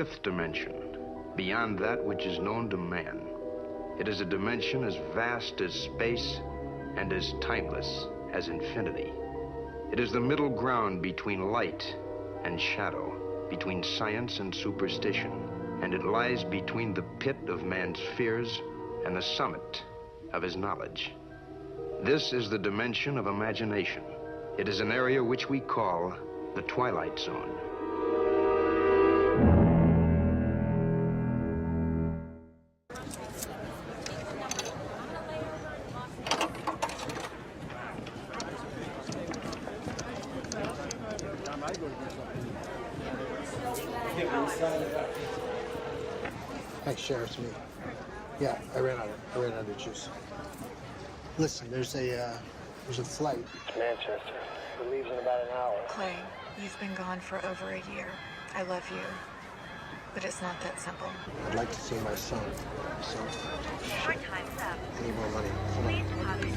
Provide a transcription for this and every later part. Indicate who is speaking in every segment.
Speaker 1: fifth dimension, beyond that which is known to man. It is a dimension as vast as space and as timeless as infinity. It is the middle ground between light and shadow, between science and superstition, and it lies between the pit of man's fears and the summit of his knowledge. This is the dimension of imagination. It is an area which we call the Twilight Zone.
Speaker 2: Thanks, Sheriff. Me. Yeah, I ran out of juice. Listen, there's a flight.
Speaker 3: Manchester. It leaves in about an hour.
Speaker 4: Clay, you've been gone for over a year. I love you, but it's not that simple.
Speaker 2: I'd like to see my son. So,
Speaker 5: Your time's up.
Speaker 2: I need more money.
Speaker 5: Please deposit.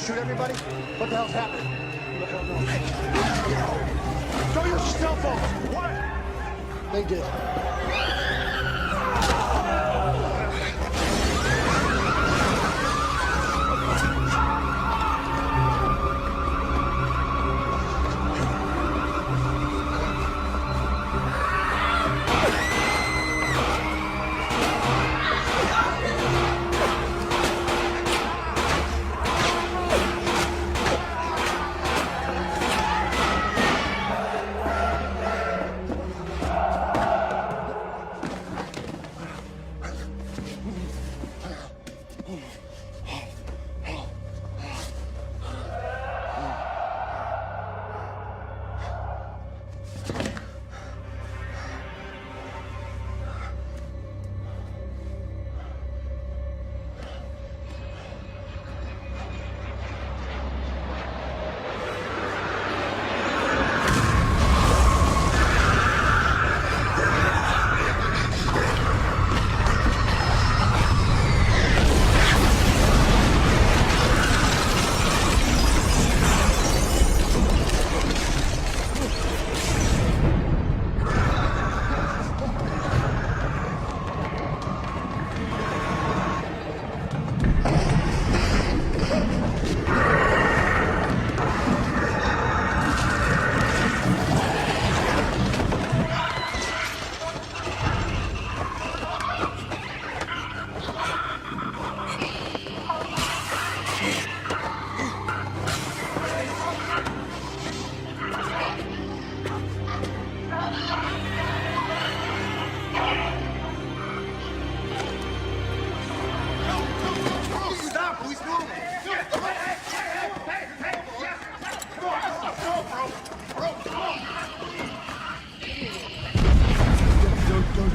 Speaker 2: Shoot everybody? What the hell's happening? Don't use your cell phone! What? They did.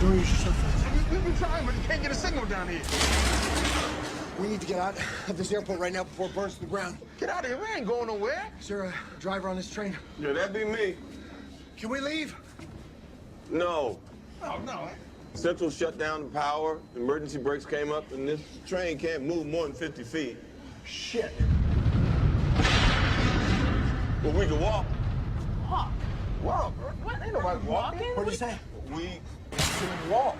Speaker 2: Don't use your cell phone.
Speaker 6: We've been trying, but you can't get a signal down here.
Speaker 2: We need to get out of this airport right now before it burns to the ground.
Speaker 6: Get out of here. We ain't going nowhere.
Speaker 2: Is there a driver on this train?
Speaker 7: Yeah, that'd be me.
Speaker 2: Can we leave?
Speaker 7: No.
Speaker 6: Oh, no.
Speaker 7: Central shut down the power, emergency brakes came up, and this train can't move more than 50 feet.
Speaker 2: Shit.
Speaker 7: But we can walk.
Speaker 6: Walk? Walk? What? Ain't nobody walking.
Speaker 2: What'd you say?
Speaker 7: We can walk.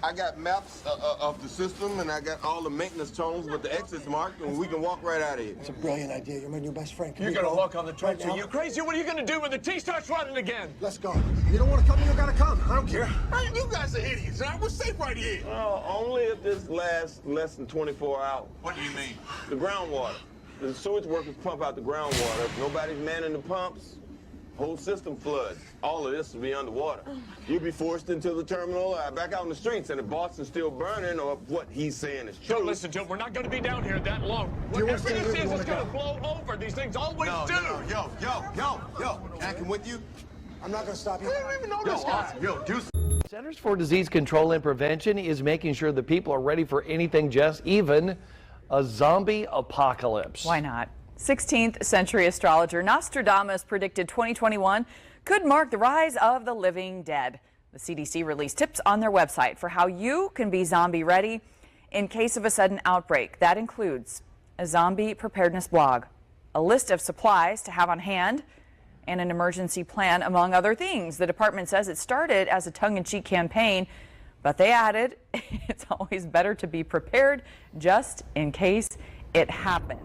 Speaker 7: I got maps of the system, and I got all the maintenance tunnels with the exits marked, and we can walk right out of here.
Speaker 2: It's a brilliant idea. You're my new best friend. Can
Speaker 8: You're
Speaker 2: we
Speaker 8: gonna
Speaker 2: go
Speaker 8: walk on the train?
Speaker 2: right now?
Speaker 8: Are you crazy? What are you gonna do when the T starts running again?
Speaker 2: Let's go. You don't want to come, you don't gotta come. I don't care.
Speaker 6: Man, you guys are idiots. We're safe right here.
Speaker 7: Only if this lasts less than 24 hours.
Speaker 6: What do you mean?
Speaker 7: The groundwater. The sewage workers pump out the groundwater. If nobody's manning the pumps, whole system floods. All of this will be underwater. You'll be forced into the terminal, back out in the streets, and if Boston's still burning, or what he's saying is true.
Speaker 8: Don't listen to him. We're not gonna be down here that long. Whatever this is, it's gonna blow over. These things always do.
Speaker 7: Yo, can I come with you?
Speaker 2: I'm not gonna stop you.
Speaker 6: We don't even know this guy.
Speaker 9: Centers for Disease Control and Prevention is making sure that people are ready for anything, Jess, even a zombie apocalypse.
Speaker 10: Why not? 16th century astrologer Nostradamus predicted 2021 could mark the rise of the living dead. The CDC released tips on their website for how you can be zombie ready in case of a sudden outbreak. That includes a zombie preparedness blog, a list of supplies to have on hand, and an emergency plan, among other things. The department says it started as a tongue-in-cheek campaign, but they added it's always better to be prepared just in case it happens.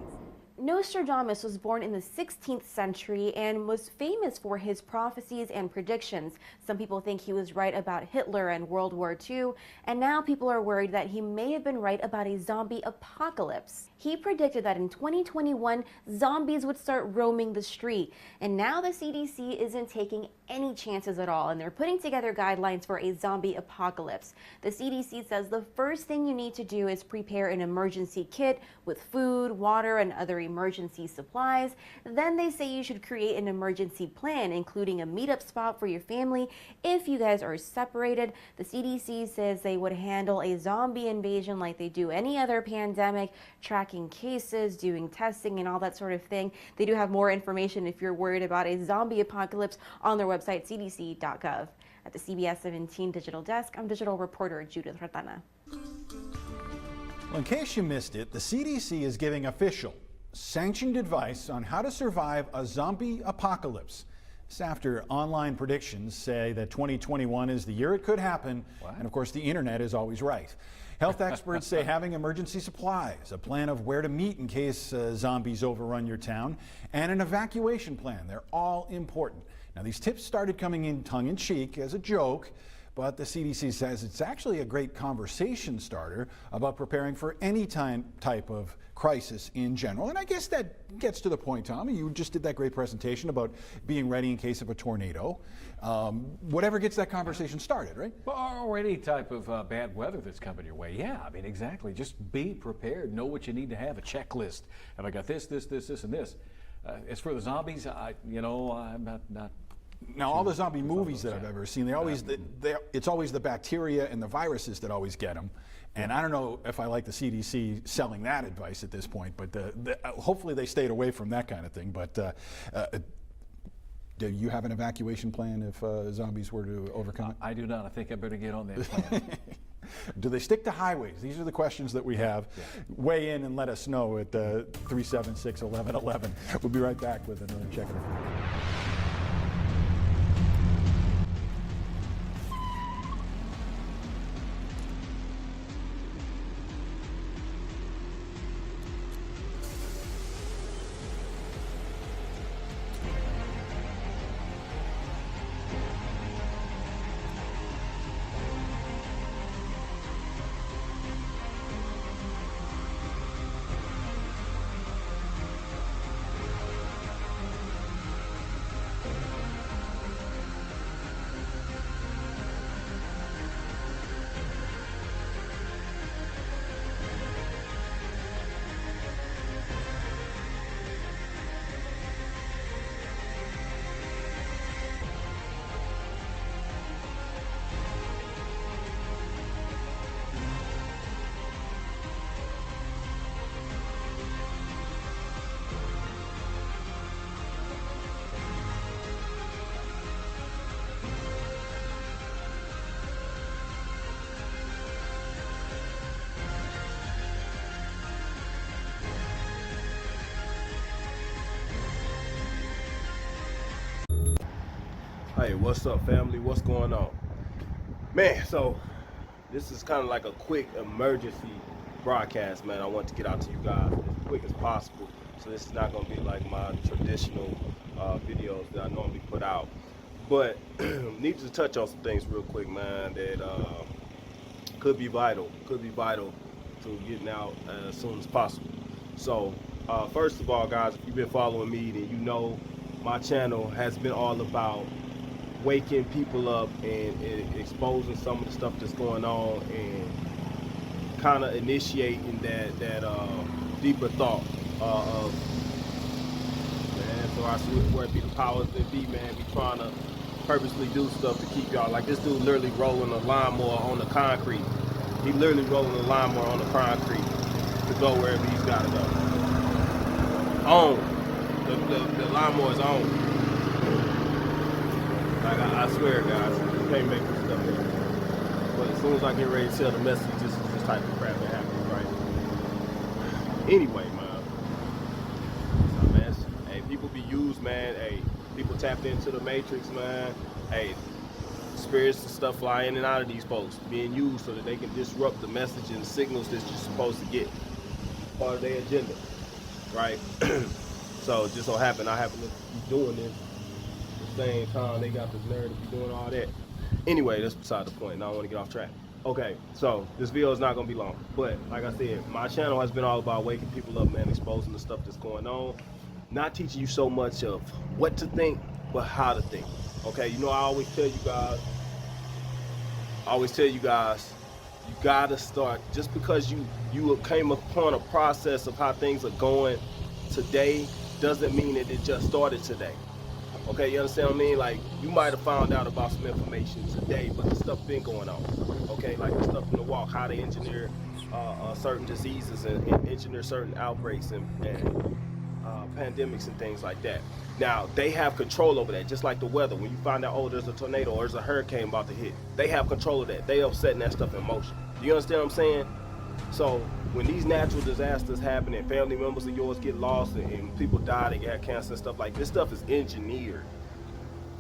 Speaker 11: Nostradamus was born in the 16th century and was famous for his prophecies and predictions. Some people think he was right about Hitler and World War II, and now people are worried that he may have been right about a zombie apocalypse. He predicted that in 2021, zombies would start roaming the street, and now the CDC isn't taking any chances at all, and they're putting together guidelines for a zombie apocalypse. The CDC says the first thing you need to do is prepare an emergency kit with food, water, and other emergency supplies. Then they say you should create an emergency plan, including a meetup spot for your family if you guys are separated. The CDC says they would handle a zombie invasion like they do any other pandemic, tracking cases, doing testing, and all that sort of thing. They do have more information if you're worried about a zombie apocalypse on their website, cdc.gov. At the CBS 17 Digital Desk, I'm digital reporter Judith Ratana.
Speaker 12: Well, in case you missed it, the CDC is giving official, sanctioned advice on how to survive a zombie apocalypse. This after online predictions say that 2021 is the year it could happen, and of course the internet is always right. Health experts say having emergency supplies, a plan of where to meet in case zombies overrun your town, and an evacuation plan, they're all important. Now, these tips started coming in tongue-in-cheek as a joke, but the CDC says it's actually a great conversation starter about preparing for any type of crisis in general. And I guess that gets to the point, Tommy. You just did that great presentation about being ready in case of a tornado. Whatever gets that conversation started, right?
Speaker 8: Or any type of bad weather that's coming your way. Yeah, I mean, exactly. Just be prepared. Know what you need to have, a checklist. Have I got this, and this? As for the zombies, I'm not.
Speaker 12: Now, all the zombie movies that I've ever seen, it's always the bacteria and the viruses that always get them. And I don't know if I like the CDC selling that advice at this point, but hopefully they stayed away from that kind of thing. But do you have an evacuation plan if zombies were to overcome it?
Speaker 8: I do not. I think I better get on that plan.
Speaker 12: Do they stick to highways? These are the questions that we have. Yeah. Weigh in and let us know at 376-1111. We'll be right back with another Check It Out.
Speaker 13: Hey, what's up, family? What's going on? Man, so this is kind of like a quick emergency broadcast, man. I want to get out to you guys as quick as possible. So this is not going to be like my traditional videos that I normally put out. But need to touch on some things real quick, man, that could be vital to getting out as soon as possible. So first of all, guys, if you've been following me, then you know my channel has been all about waking people up and exposing some of the stuff that's going on and kind of initiating that deeper thought of, man, so I swear be the powers that be, man, be trying to purposely do stuff to keep y'all, like this dude literally rolling a lawnmower on the concrete. He literally rolling a lawnmower on the concrete to go wherever he's got to go. The lawnmower's on. Like, I swear, guys, you can't make this stuff up. But as soon as I get ready to tell the message, this is this type of crap that happens, right? Anyway, man. Hey, people be used, man. Hey, people tapped into the matrix, man. Hey, spirits and stuff fly in and out of these folks, being used so that they can disrupt the message and the signals that you're supposed to get. Part of their agenda, right? So it just so happen I happen to be doing this. Same time they got this nerve to be doing all that. Anyway, that's beside the point. Now I want to get off track. Okay, so this video is not gonna be long, but like I said, my channel has been all about waking people up, man, exposing the stuff that's going on, not teaching you so much of what to think, but how to think. Okay, you know, I always tell you guys, you gotta start. Just because you came upon a process of how things are going today doesn't mean that it just started today. Okay, you understand what I mean? Like, you might have found out about some information today, but the stuff been going on. Okay, like the stuff in the walk, how they engineer certain diseases and engineer certain outbreaks and pandemics and things like that. Now, they have control over that, just like the weather. When you find out, oh, there's a tornado or there's a hurricane about to hit, they have control of that. They are setting that stuff in motion. Do you understand what I'm saying? So when these natural disasters happen and family members of yours get lost and people die, they got cancer and stuff like this, stuff is engineered.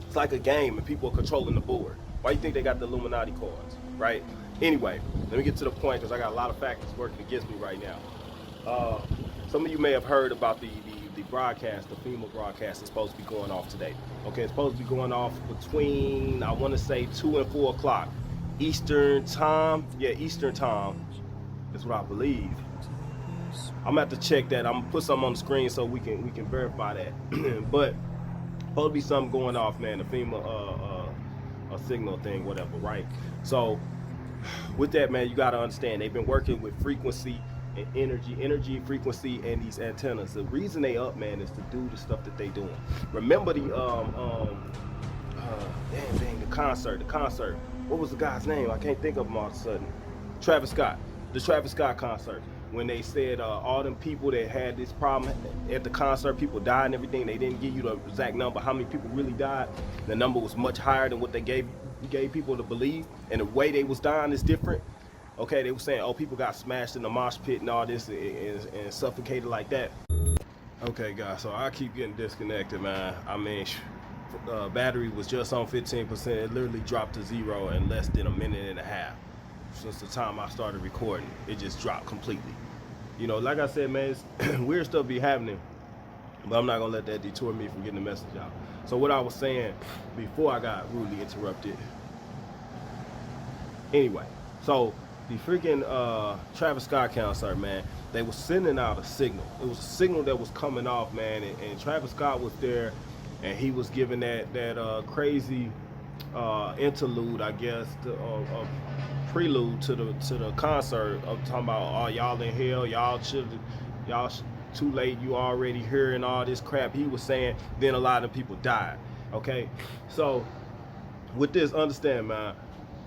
Speaker 13: It's like a game and people are controlling the board. Why do you think they got the Illuminati cards, right? Anyway, let me get to the point because I got a lot of factors working against me right now. Some of you may have heard about the broadcast, the FEMA broadcast is supposed to be going off today. Okay, it's supposed to be going off between, I want to say 2 and 4 o'clock Eastern time. Yeah, Eastern time. That's what I believe. I'm gonna have to check that. I'm gonna put something on the screen so we can verify that. But supposed to be something going off, man. The FEMA a signal thing, whatever, right? So with that, man, you gotta understand they've been working with frequency and energy, frequency, and these antennas. The reason they up, man, is to do the stuff that they doing. Remember the the concert. What was the guy's name? I can't think of him all of a sudden. Travis Scott. The Travis Scott concert, when they said all them people that had this problem at the concert, people died and everything, they didn't give you the exact number, how many people really died. The number was much higher than what they gave people to believe, and the way they was dying is different. Okay, they were saying, oh, people got smashed in the mosh pit and all this and suffocated like that. Okay, guys, so I keep getting disconnected, man. I mean, battery was just on 15%. It literally dropped to 0 in less than a minute and a half. Since the time I started recording, it just dropped completely. You know, like I said, man, weird stuff be happening, but I'm not gonna let that detour me from getting the message out. So what I was saying before I got rudely interrupted. Anyway, so the freaking Travis Scott concert, man, they were sending out a signal. It was a signal that was coming off, man, and Travis Scott was there, and he was giving that crazy interlude, I guess, prelude to the concert of talking about, oh, y'all in hell, y'all too late, you already here and all this crap he was saying. Then a lot of people died. Okay, so with this, understand, man,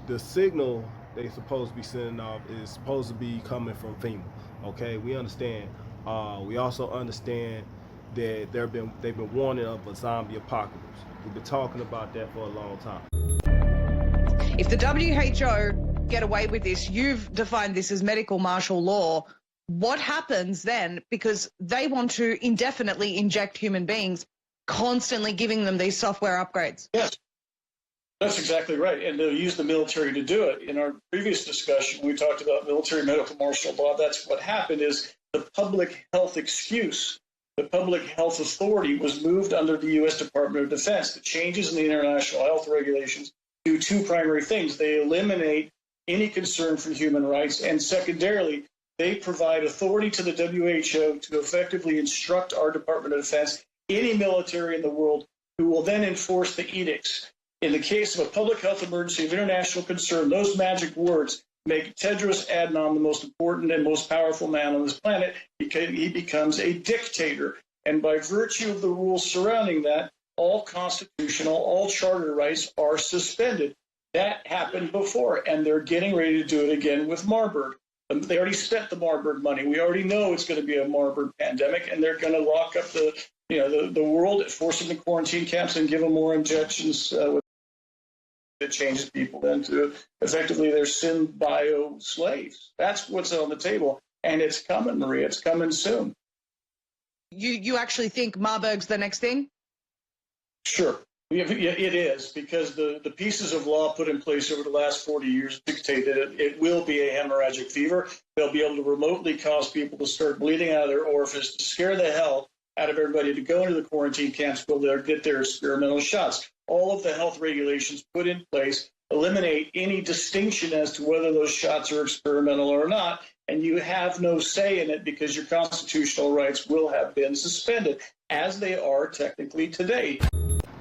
Speaker 13: the signal they supposed to be sending off is supposed to be coming from FEMA. Okay, we understand. We also understand that they've been warning of a zombie apocalypse. We've been talking about that for a long time.
Speaker 14: If the WHO get away with this, you've defined this as medical martial law. What happens then? Because they want to indefinitely inject human beings, constantly giving them these software upgrades.
Speaker 3: Yes.
Speaker 15: That's exactly right. And they'll use the military to do it. In our previous discussion, we talked about military medical martial law. That's what happened is the public health excuse. The public health authority was moved under the U.S. Department of Defense. The changes in the international health regulations do two primary things. They eliminate any concern for human rights, and secondarily, they provide authority to the WHO to effectively instruct our Department of Defense, any military in the world, who will then enforce the edicts. In the case of a public health emergency of international concern, those magic words make Tedros Adhanom the most important and most powerful man on this planet because he becomes a dictator. And by virtue of the rules surrounding that, all constitutional, all charter rights are suspended. That happened before, and they're getting ready to do it again with Marburg. They already spent the Marburg money. We already know it's going to be a Marburg pandemic, and they're going to lock up the world, force them to quarantine camps, and give them more injections that changes people into effectively their symbio slaves. That's what's on the table, and it's coming, Maria. It's coming soon.
Speaker 14: You actually think Marburg's the next thing?
Speaker 15: Sure. It is, because the pieces of law put in place over the last 40 years dictate that it will be a hemorrhagic fever. They'll be able to remotely cause people to start bleeding out of their orifice, to scare the hell out of everybody to go into the quarantine camps where they'll get their experimental shots. All of the health regulations put in place eliminate any distinction as to whether those shots are experimental or not, and you have no say in it because your constitutional rights will have been suspended, as they are technically today.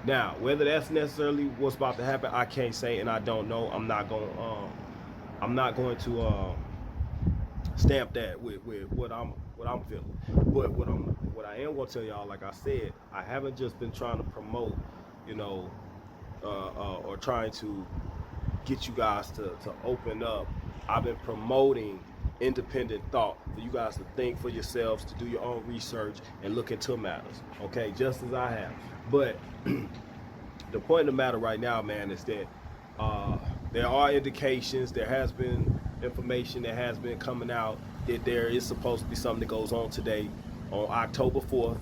Speaker 13: Now, whether that's necessarily what's about to happen, I can't say, and I don't know. I'm not going to stamp that with what I'm feeling. But what I am going to tell y'all, like I said, I haven't just been trying to promote, or trying to get you guys to open up. I've been promoting independent thought for you guys to think for yourselves, to do your own research and look into matters, okay, just as I have. But the point of the matter right now, man, is that there are indications, there has been information that has been coming out that there is supposed to be something that goes on today on October 4th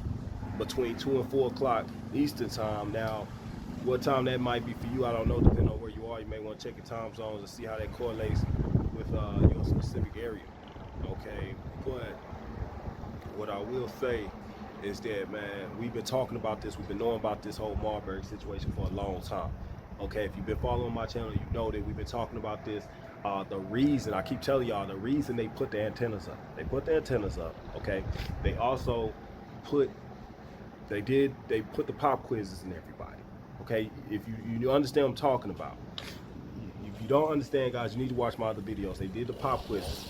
Speaker 13: between 2 and 4 o'clock Eastern time. Now, what time that might be for you, I don't know, depending on where you are. You may want to check your time zones and see how that correlates with your specific area, okay? But what I will say is that, man, we've been talking about this, we've been knowing about this whole Marburg situation for a long time, okay? If you've been following my channel, you know that we've been talking about this. The reason, I keep telling y'all, the reason they put the antennas up, okay? They also put, they put the pop quizzes in everybody, okay? If you understand what I'm talking about. If you don't understand, guys, you need to watch my other videos. They did the pop quizzes.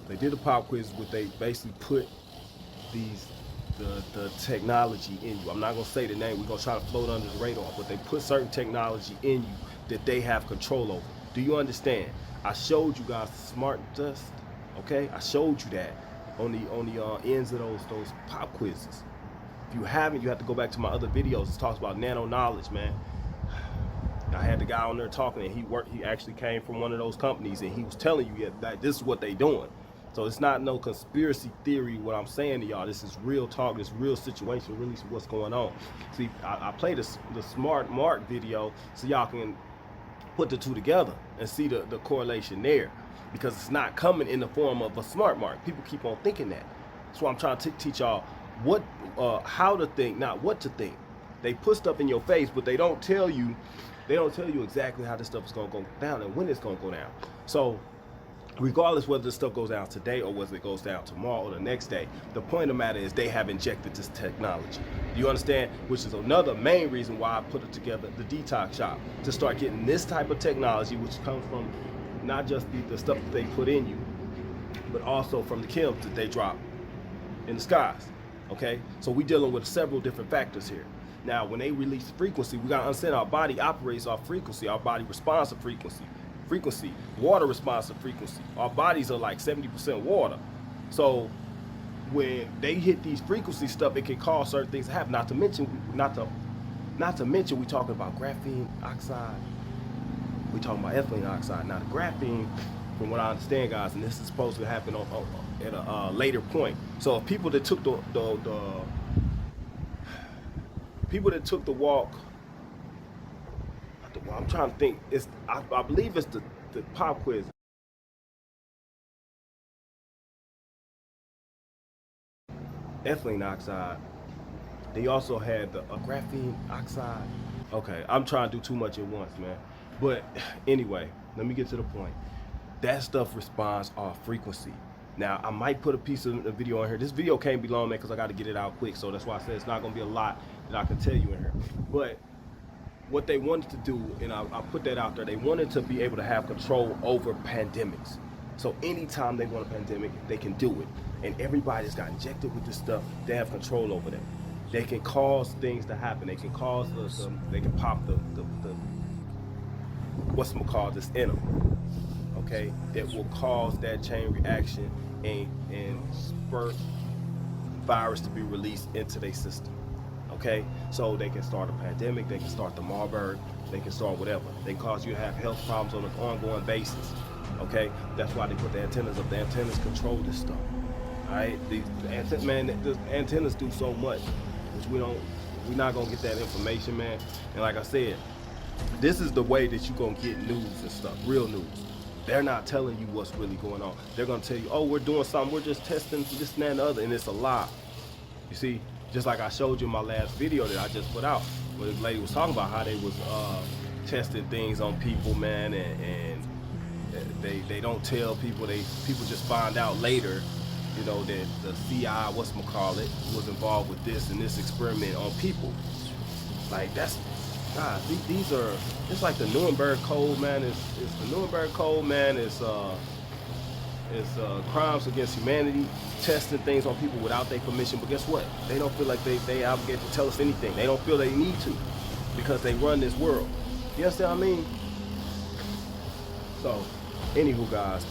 Speaker 13: They did the pop quizzes where they basically put the technology in you. I'm not gonna say the name, we're gonna try to float under the radar, but they put certain technology in you that they have control over. Do you understand? I showed you guys the smart dust, okay? I showed you that on the ends of those pop quizzes. If you haven't, you have to go back to my other videos. It talks about nano knowledge, man. I had the guy on there talking, and he actually came from one of those companies, and he was telling you that this is what they doing. So it's not no conspiracy theory what I'm saying to y'all. This is real talk, this real situation, really what's going on. See, I played the Smart Mark video so y'all can put the two together and see the correlation there, because it's not coming in the form of a smart mark. People keep on thinking that. That's why I'm trying to teach y'all how to think, not what to think. They put stuff in your face, but they don't tell you exactly how this stuff is going to go down and when it's going to go down. So regardless whether this stuff goes down today or whether it goes down tomorrow or the next day, the point of the matter is they have injected this technology. Do you understand? Which is another main reason why I put it together, the detox shop, to start getting this type of technology, which comes from not just the stuff that they put in you, but also from the chems that they drop in the skies, okay? So we're dealing with several different factors here. Now, when they release frequency, we gotta understand our body operates off frequency. Our body responds to frequency. Water responds to frequency. Our bodies are like 70% water. So when they hit these frequency stuff, it can cause certain things to happen. Not to mention we talking about graphene oxide. We talking about ethylene oxide. Now the graphene, from what I understand, guys, and this is supposed to happen at a later point. So if people that took the walk trying to think. I believe it's the pop quiz. Ethylene oxide. They also had the graphene oxide. Okay, I'm trying to do too much at once, man. But anyway, let me get to the point. That stuff responds off frequency. Now, I might put a piece of the video on here. This video can't be long, man, because I got to get it out quick. So that's why I said it's not going to be a lot that I can tell you in here. But what they wanted to do, and I'll put that out there, they wanted to be able to have control over pandemics. So anytime they want a pandemic, they can do it. And everybody's got injected with this stuff. They have control over them. They can cause things to happen. They can cause they can pop the this in them, okay? That will cause that chain reaction and spurt virus to be released into their system, okay? So they can start a pandemic, they can start the Marburg, they can start whatever. They can cause you to have health problems on an ongoing basis, okay? That's why they put the antennas up. The antennas control this stuff, all right? The antennas do so much, which we're not gonna get that information, man. And like I said, this is the way that you're gonna get news and stuff, real news. They're not telling you what's really going on. They're gonna tell you, oh, we're doing something, we're just testing this and that and the other, and it's a lie. You see, just like I showed you in my last video that I just put out, where the lady was talking about how they was testing things on people, man, and they don't tell people, people just find out later, you know, that the CI, was involved with this and this experiment on people. Like, that's, God, these are, it's like the Nuremberg Code, man. It's the Nuremberg Code, man. It's crimes against humanity, testing things on people without their permission. But guess what? They don't feel like they obligated to tell us anything. They don't feel they need to, because they run this world. You understand what I mean? So, anywho, guys,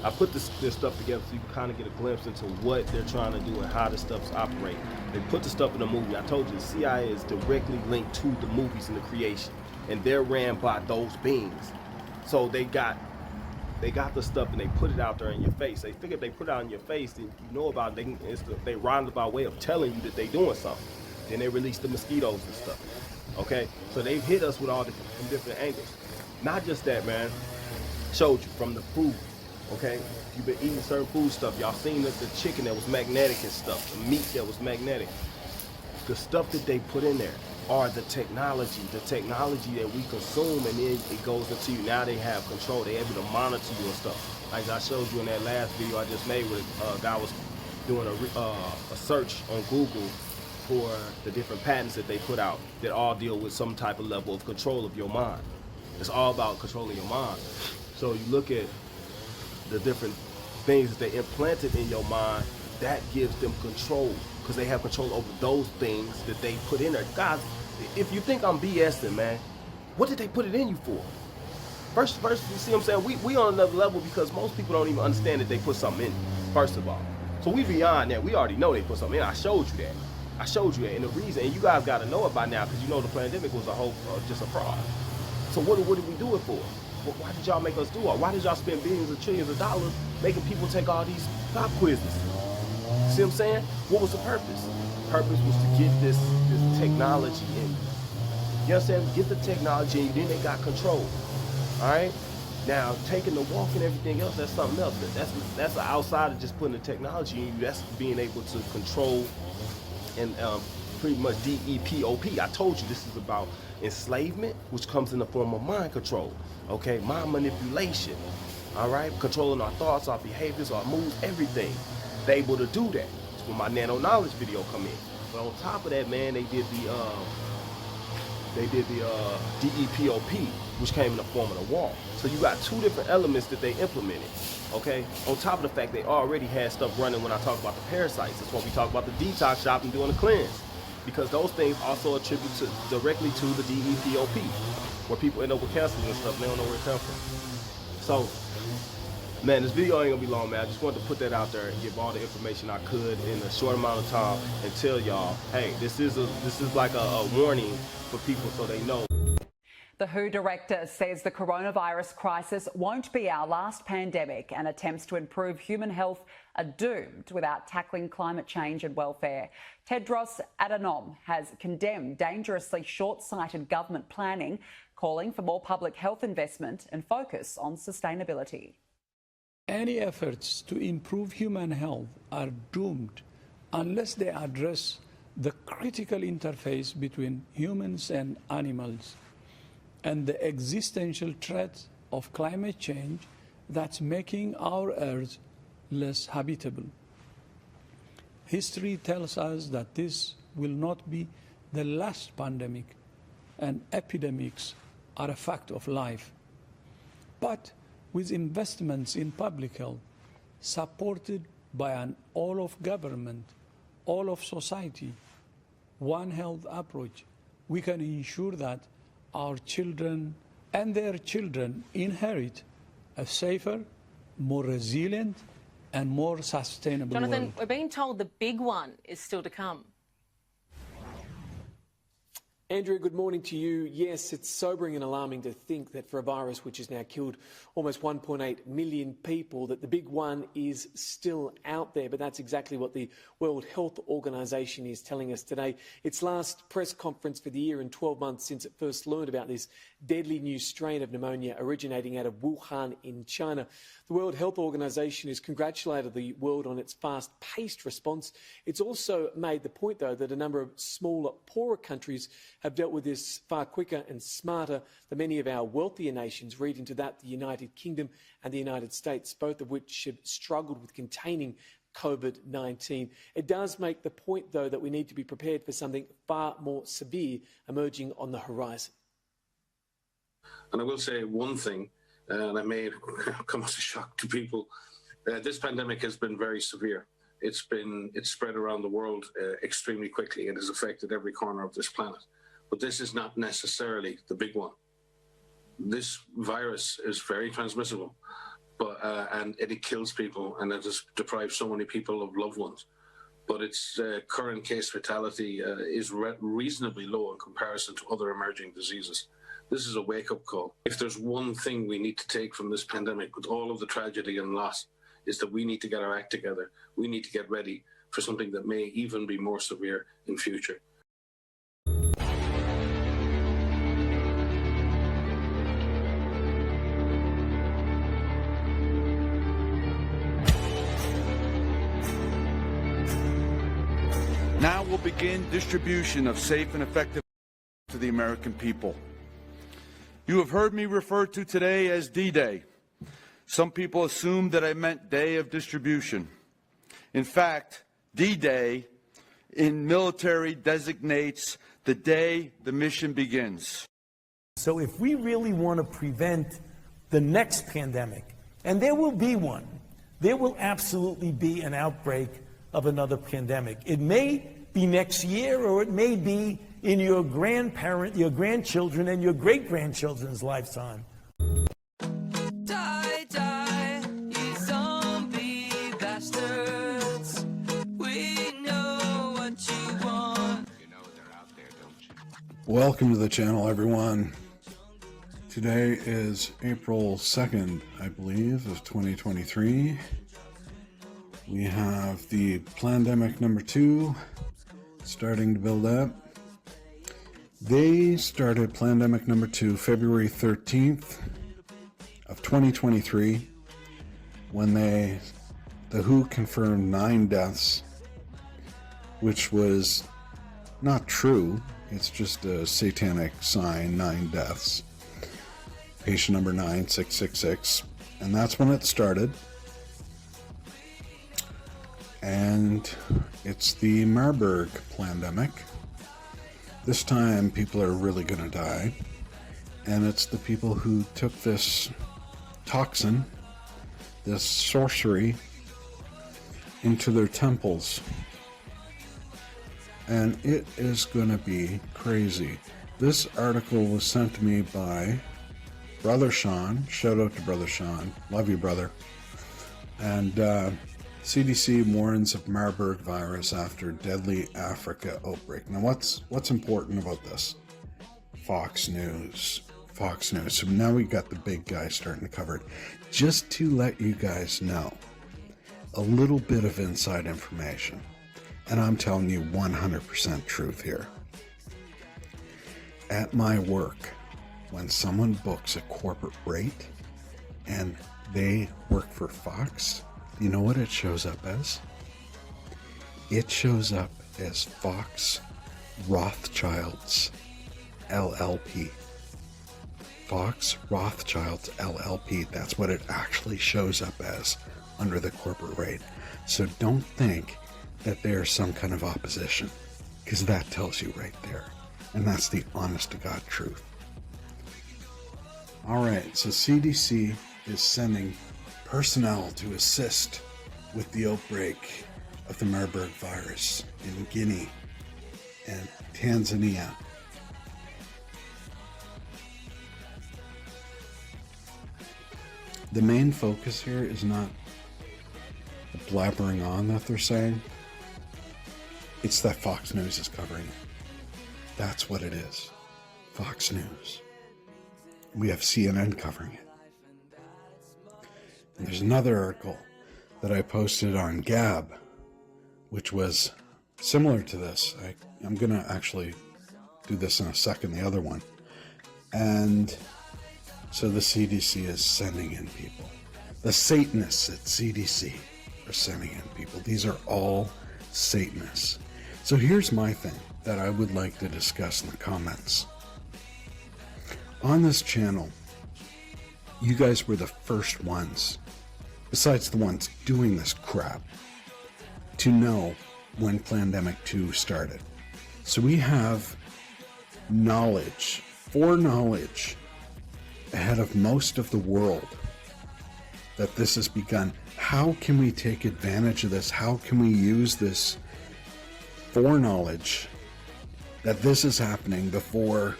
Speaker 13: I put this stuff together so you can kind of get a glimpse into what they're trying to do and how this stuff's operating. They put the stuff in the movie. I told you, the CIA is directly linked to the movies and the creation, and they're ran by those beings. So they got the stuff and they put it out there in your face. They figure if they put it out in your face, then you know about it. They run it by way of telling you that they're doing something. Then they release the mosquitoes and stuff. Okay, so they've hit us with all from different angles. Not just that, man. Showed you from the food. Okay, you've been eating certain food stuff. Y'all seen the chicken that was magnetic and stuff, the meat that was magnetic. The stuff that they put in there are the technology that we consume, and then it goes into you. Now they have control. They're able to monitor you and stuff. Like I showed you in that last video I just made, where a guy was doing a search on Google for the different patents that they put out that all deal with some type of level of control of your mind. It's all about controlling your mind. So you look at the different things that they implanted in your mind, that gives them control, because they have control over those things that they put in there. Guys, if you think I'm BSing, man, what did they put it in you for? First, you see what I'm saying? We on another level, because most people don't even understand that they put something in, first of all. So we beyond that. We already know they put something in. I showed you that. And the reason, and you guys got to know it by now, because you know the pandemic was just a fraud. So what did we do it for? Why did y'all make us do it? Why did y'all spend billions of trillions of dollars making people take all these pop quizzes? See what I'm saying? What was the purpose? The purpose was to get this technology in. You understand? Get the technology, and then they got control. All right? Now, taking the walk and everything else, that's something else. That's outside of just putting the technology in you. That's being able to control and pretty much DETOXIFICATION. I told you this is about enslavement, which comes in the form of mind control, okay? Mind manipulation, all right? Controlling our thoughts, our behaviors, our moods, everything. They able to do that. That's where my nano knowledge video come in. But on top of that, man, they did the DETOXIFICATION, which came in the form of the wall. So you got two different elements that they implemented, okay? On top of the fact they already had stuff running when I talk about the parasites. That's why we talk about the detox shop and doing the cleanse. Because those things also attribute directly to the DETOXIFICATION, where people end up with cancers and stuff, and they don't know where it comes from. So, man, this video ain't gonna be long, man. I just wanted to put that out there and give all the information I could in a short amount of time and tell y'all, hey, this is like a warning for people so they know.
Speaker 16: The WHO director says the coronavirus crisis won't be our last pandemic, and attempts to improve human health are doomed without tackling climate change and welfare. Tedros Adhanom has condemned dangerously short-sighted government planning, calling for more public health investment and focus on sustainability.
Speaker 17: Any efforts to improve human health are doomed unless they address the critical interface between humans and animals and the existential threat of climate change that's making our Earth less habitable. History tells us that this will not be the last pandemic, and epidemics are a fact of life. But with investments in public health, supported by an all-of-government, all-of-society, One Health approach, we can ensure that our children and their children inherit a safer, more resilient, and more sustainable
Speaker 18: Jonathan,
Speaker 17: world.
Speaker 18: we're being told the big one is still to come.
Speaker 19: Andrew, good morning to you. Yes, it's sobering and alarming to think that for a virus which has now killed almost 1.8 million people, that the big one is still out there. But that's exactly what the World Health Organization is telling us today. Its last press conference for the year in 12 months since it first learned about this deadly new strain of pneumonia originating out of Wuhan in China. The World Health Organization has congratulated the world on its fast-paced response. It's also made the point, though, that a number of smaller, poorer countries have dealt with this far quicker and smarter than many of our wealthier nations. Read into that the United Kingdom and the United States, both of which have struggled with containing COVID-19. It does make the point, though, that we need to be prepared for something far more severe emerging on the horizon.
Speaker 20: And I will say one thing, and I may come as a shock to people. This pandemic has been very severe. It's spread around the world extremely quickly. It has affected every corner of this planet. But this is not necessarily the big one. This virus is very transmissible, and it kills people, and it has deprived so many people of loved ones. But its current case fatality is reasonably low in comparison to other emerging diseases. This is a wake-up call. If there's one thing we need to take from this pandemic, with all of the tragedy and loss, is that we need to get our act together. We need to get ready for something that may even be more severe in future.
Speaker 21: Now will begin distribution of safe and effective to the American people. You have heard me refer to today as D-Day. Some people assumed that I meant day of distribution. In fact, D-Day in military designates the day the mission begins.
Speaker 22: So if we really want to prevent the next pandemic, and there will be one, there will absolutely be an outbreak of another pandemic. It may be next year, or it may be in your grandchildren and your great-grandchildren's lifetime.
Speaker 23: Die, die, you zombie bastards. We know what you want.
Speaker 24: You know they're out there, don't you?
Speaker 25: Welcome to the channel, everyone. Today is April 2nd, I believe, of 2023. We have the pandemic number 2 starting to build up. They started pandemic number 2 February 13th of 2023 when the WHO confirmed 9 deaths, which was not true. It's just a satanic sign, 9 deaths. Patient number 9666, and that's when it started. And it's the Marburg pandemic. This time people are really going to die, and it's the people who took this toxin, this sorcery, into their temples. And it is going to be crazy. This article was sent to me by Brother Sean. Shout out to Brother Sean. Love you, brother. And CDC warns of Marburg virus after deadly Africa outbreak. Now, what's important about this? Fox News. Fox News. So now we got the big guy starting to cover it. Just to let you guys know a little bit of inside information. And I'm telling you 100% truth here. At my work, when someone books a corporate rate and they work for Fox, you know what it shows up as? It shows up as Fox Rothschilds LLP. Fox Rothschilds LLP. That's what it actually shows up as under the corporate rate. So don't think that there's some kind of opposition, because that tells you right there. And that's the honest to God truth. All right, so CDC is sending personnel to assist with the outbreak of the Marburg virus in Guinea and Tanzania. The main focus here is not the blabbering on that they're saying. It's that Fox News is covering it. That's what it is. Fox News. We have CNN covering it. And there's another article that I posted on Gab, which was similar to this. I'm going to actually do this in a second, the other one. And so the CDC is sending in people. The Satanists at CDC are sending in people. These are all Satanists. So here's my thing that I would like to discuss in the comments. On this channel, you guys were the first ones, besides the ones doing this crap, to know when Pandemic 2 started. So we have knowledge, foreknowledge, ahead of most of the world that this has begun. How can we take advantage of this? How can we use this foreknowledge that this is happening before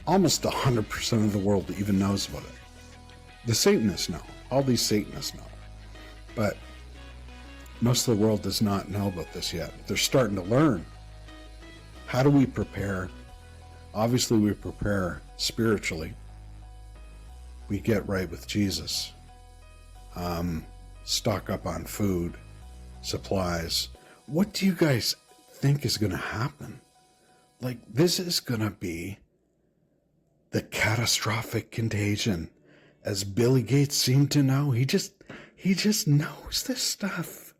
Speaker 25: almost 100% of the world even knows about it? The Satanists know. All these Satanists know. But most of the world does not know about this yet. They're starting to learn. How do we prepare? Obviously, we prepare spiritually. We get right with Jesus. Stock up on food, supplies. What do you guys think is going to happen? Like, this is going to be the catastrophic contagion, as Billy Gates seemed to know. He just knows this stuff.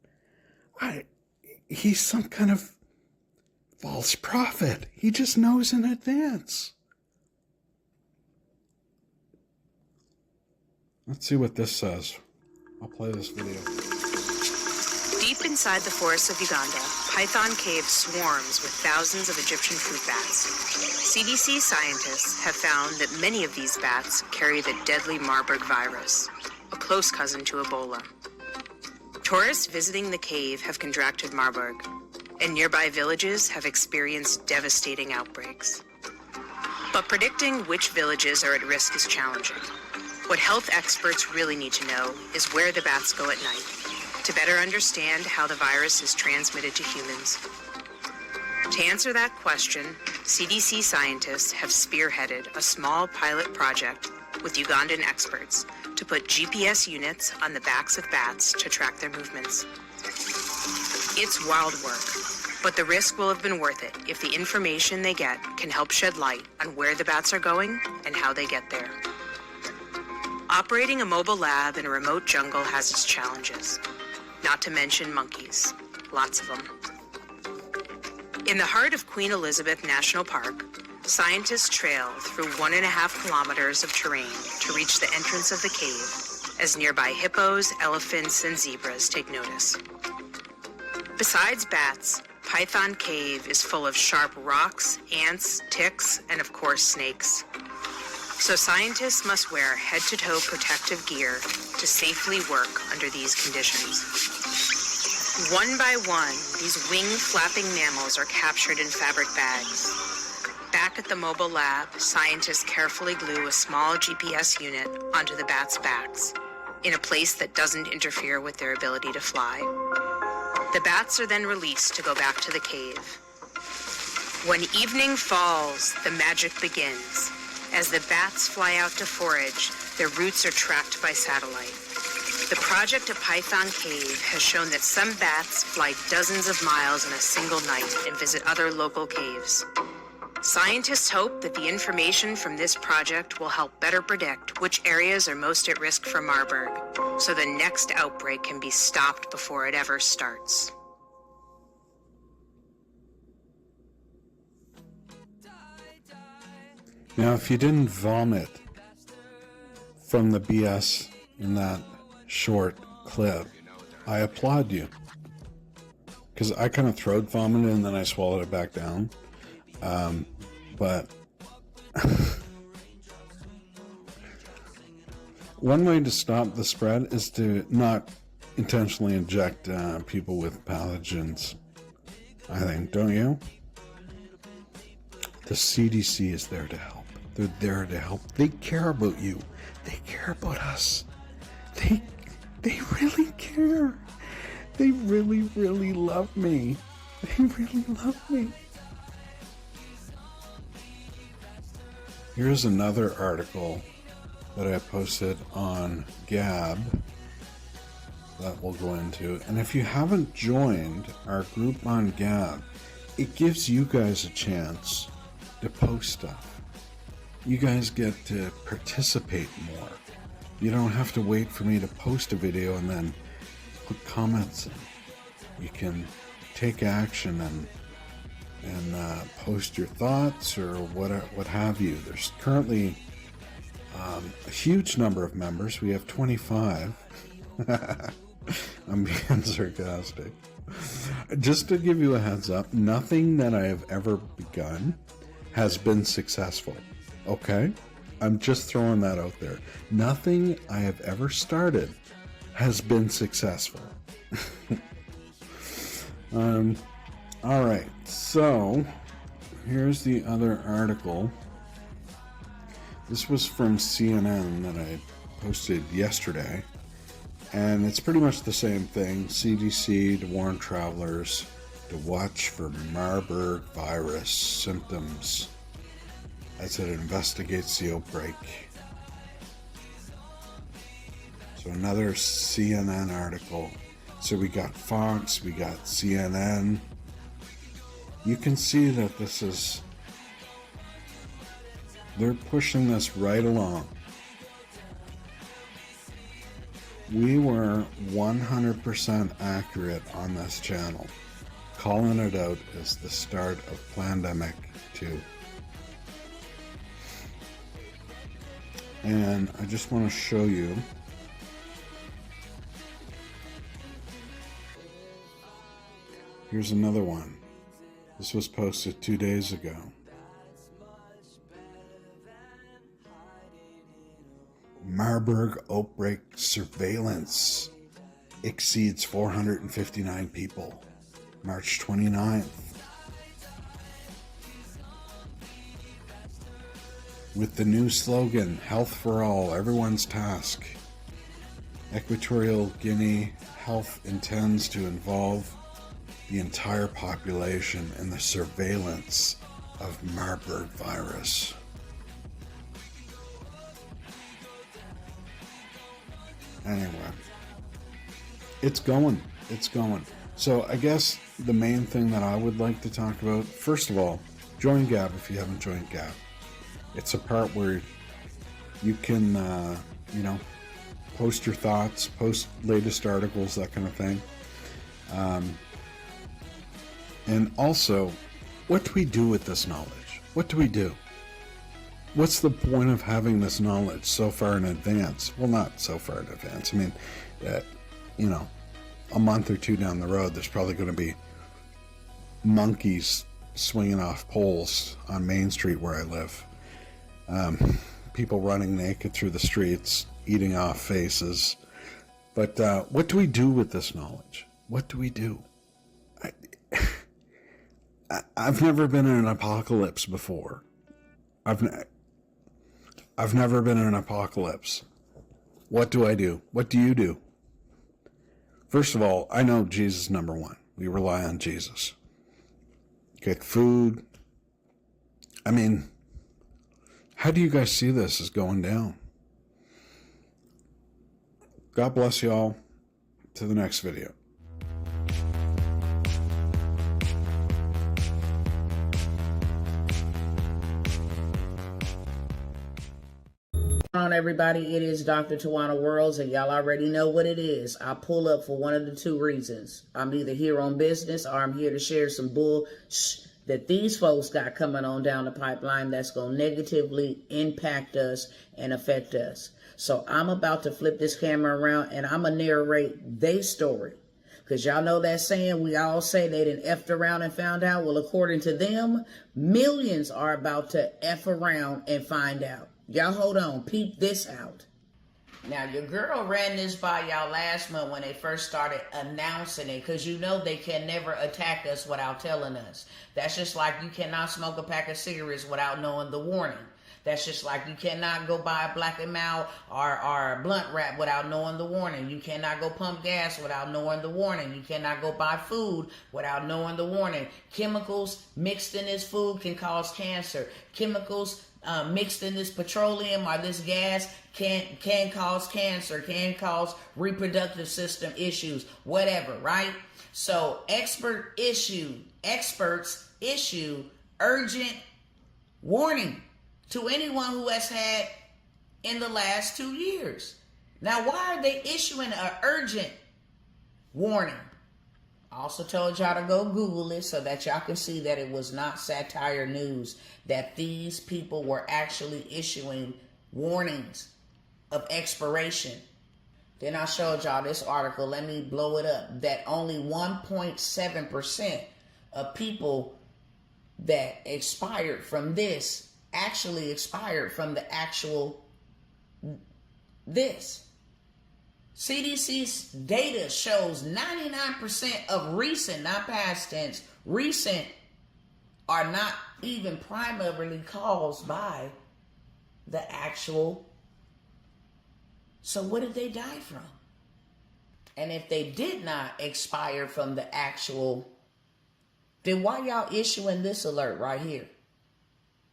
Speaker 25: He's some kind of false prophet. He just knows in advance. Let's see what this says. I'll play this video.
Speaker 1: Deep inside the forests of Uganda, Python Cave swarms with thousands of Egyptian fruit bats. CDC scientists have found that many of these bats carry the deadly Marburg virus, a close cousin to Ebola. Tourists visiting the cave have contracted Marburg, and nearby villages have experienced devastating outbreaks. But predicting which villages are at risk is challenging. What health experts really need to know is where the bats go at night, to better understand how the virus is transmitted to humans. To answer that question, CDC scientists have spearheaded a small pilot project with Ugandan experts to put GPS units on the backs of bats to track their movements. It's wild work, but the risk will have been worth it if the information they get can help shed light on where the bats are going and how they get there. Operating a mobile lab in a remote jungle has its challenges, not to mention monkeys, lots of them. In the heart of Queen Elizabeth National Park, scientists trail through 1.5 kilometers of terrain to reach the entrance of the cave, as nearby hippos, elephants, and zebras take notice. Besides bats, Python Cave is full of sharp rocks, ants, ticks, and of course snakes. So scientists must wear head-to-toe protective gear to safely work under these conditions. One by one, these wing-flapping mammals are captured in fabric bags. Back at the mobile lab, scientists carefully glue a small GPS unit onto the bats' backs, in a place that doesn't interfere with their ability to fly. The bats are then released to go back to the cave. When evening falls, the magic begins. As the bats fly out to forage, their routes are tracked by satellite. The project at Python Cave has shown that some bats fly dozens of miles in a single night and visit other local caves. Scientists hope that the information from this project will help better predict which areas are most at risk for Marburg, so the next outbreak can be stopped before it ever starts.
Speaker 25: Now, if you didn't vomit from the BS in that short clip, I applaud you. Because I kind of throat vomited and then I swallowed it back down. But one way to stop the spread is to not intentionally inject people with pathogens, I think, don't you? The CDC is there to help. They're there to help. They care about you. They care about us. They really care. They really, really love me. They really love me. Here's another article that I posted on Gab that we'll go into. And if you haven't joined our group on Gab, it gives you guys a chance to post stuff. You guys get to participate more. You don't have to wait for me to post a video and then put comments in. You can take action and post your thoughts or what have you. There's currently a huge number of members. We have 25. I'm being sarcastic. Just to give you a heads up, nothing that I have ever begun has been successful. Okay? I'm just throwing that out there. Nothing I have ever started has been successful. All right, so here's the other article. This was from CNN that I posted yesterday, and it's pretty much the same thing. CDC to warn travelers to watch for Marburg virus symptoms as it investigates the outbreak. So another CNN article. So we got Fox, we got CNN. You can see that this is, they're pushing this right along. We were 100% accurate on this channel, calling it out as the start of Plandemic 2. And I just want to show you. Here's another one. This was posted 2 days ago. Marburg outbreak surveillance exceeds 459 people. March 29th. With the new slogan, Health for All, Everyone's Task. Equatorial Guinea Health intends to involve the entire population in the surveillance of Marburg virus. Anyway, it's going. So I guess the main thing that I would like to talk about, first of all, join Gab if you haven't joined Gab. It's a part where you can, post your thoughts, post latest articles, that kind of thing. And also, what do we do with this knowledge? What do we do? What's the point of having this knowledge so far in advance? Well, not so far in advance. I mean, a month or two down the road, there's probably going to be monkeys swinging off poles on Main Street where I live. People running naked through the streets, eating off faces. But what do we do with this knowledge? What do we do? I've never been in an apocalypse before. I've never been in an apocalypse. What do I do? What do you do? First of all, I know Jesus number one. We rely on Jesus. Get food. I mean, how do you guys see this as going down? God bless you all. To the next video.
Speaker 2: On everybody, it is Dr. Tawana Worlds, and y'all already know what it is. I pull up for one of the two reasons. I'm either here on business or I'm here to share some bull that these folks got coming on down the pipeline that's going to negatively impact us and affect us. So I'm about to flip this camera around and I'm going to narrate their story. Because y'all know that saying, we all say they done effed around and found out. Well, according to them, millions are about to F around and find out. Y'all hold on, peep this out. Now, your girl ran this by y'all last month when they first started announcing it, because you know they can never attack us without telling us. That's just like you cannot smoke a pack of cigarettes without knowing the warning. That's just like you cannot go buy a Black and Mild or a blunt wrap without knowing the warning. You cannot go pump gas without knowing the warning. You cannot go buy food without knowing the warning. Chemicals mixed in this food can cause cancer. Chemicals mixed in this petroleum or this gas can cause cancer, can cause reproductive system issues, whatever, right? So experts issue urgent warning to anyone who has had in the last 2 years. Now, why are they issuing an urgent warning? I also told y'all to go Google it so that y'all can see that it was not satire news, that these people were actually issuing warnings of expiration. Then I showed y'all this article, let me blow it up, that only 1.7% of people that expired from this actually expired from the actual this. CDC's data shows 99% of recent, not past tense, recent are not even primarily caused by the actual. So what did they die from? And if they did not expire from the actual, then why y'all issuing this alert right here?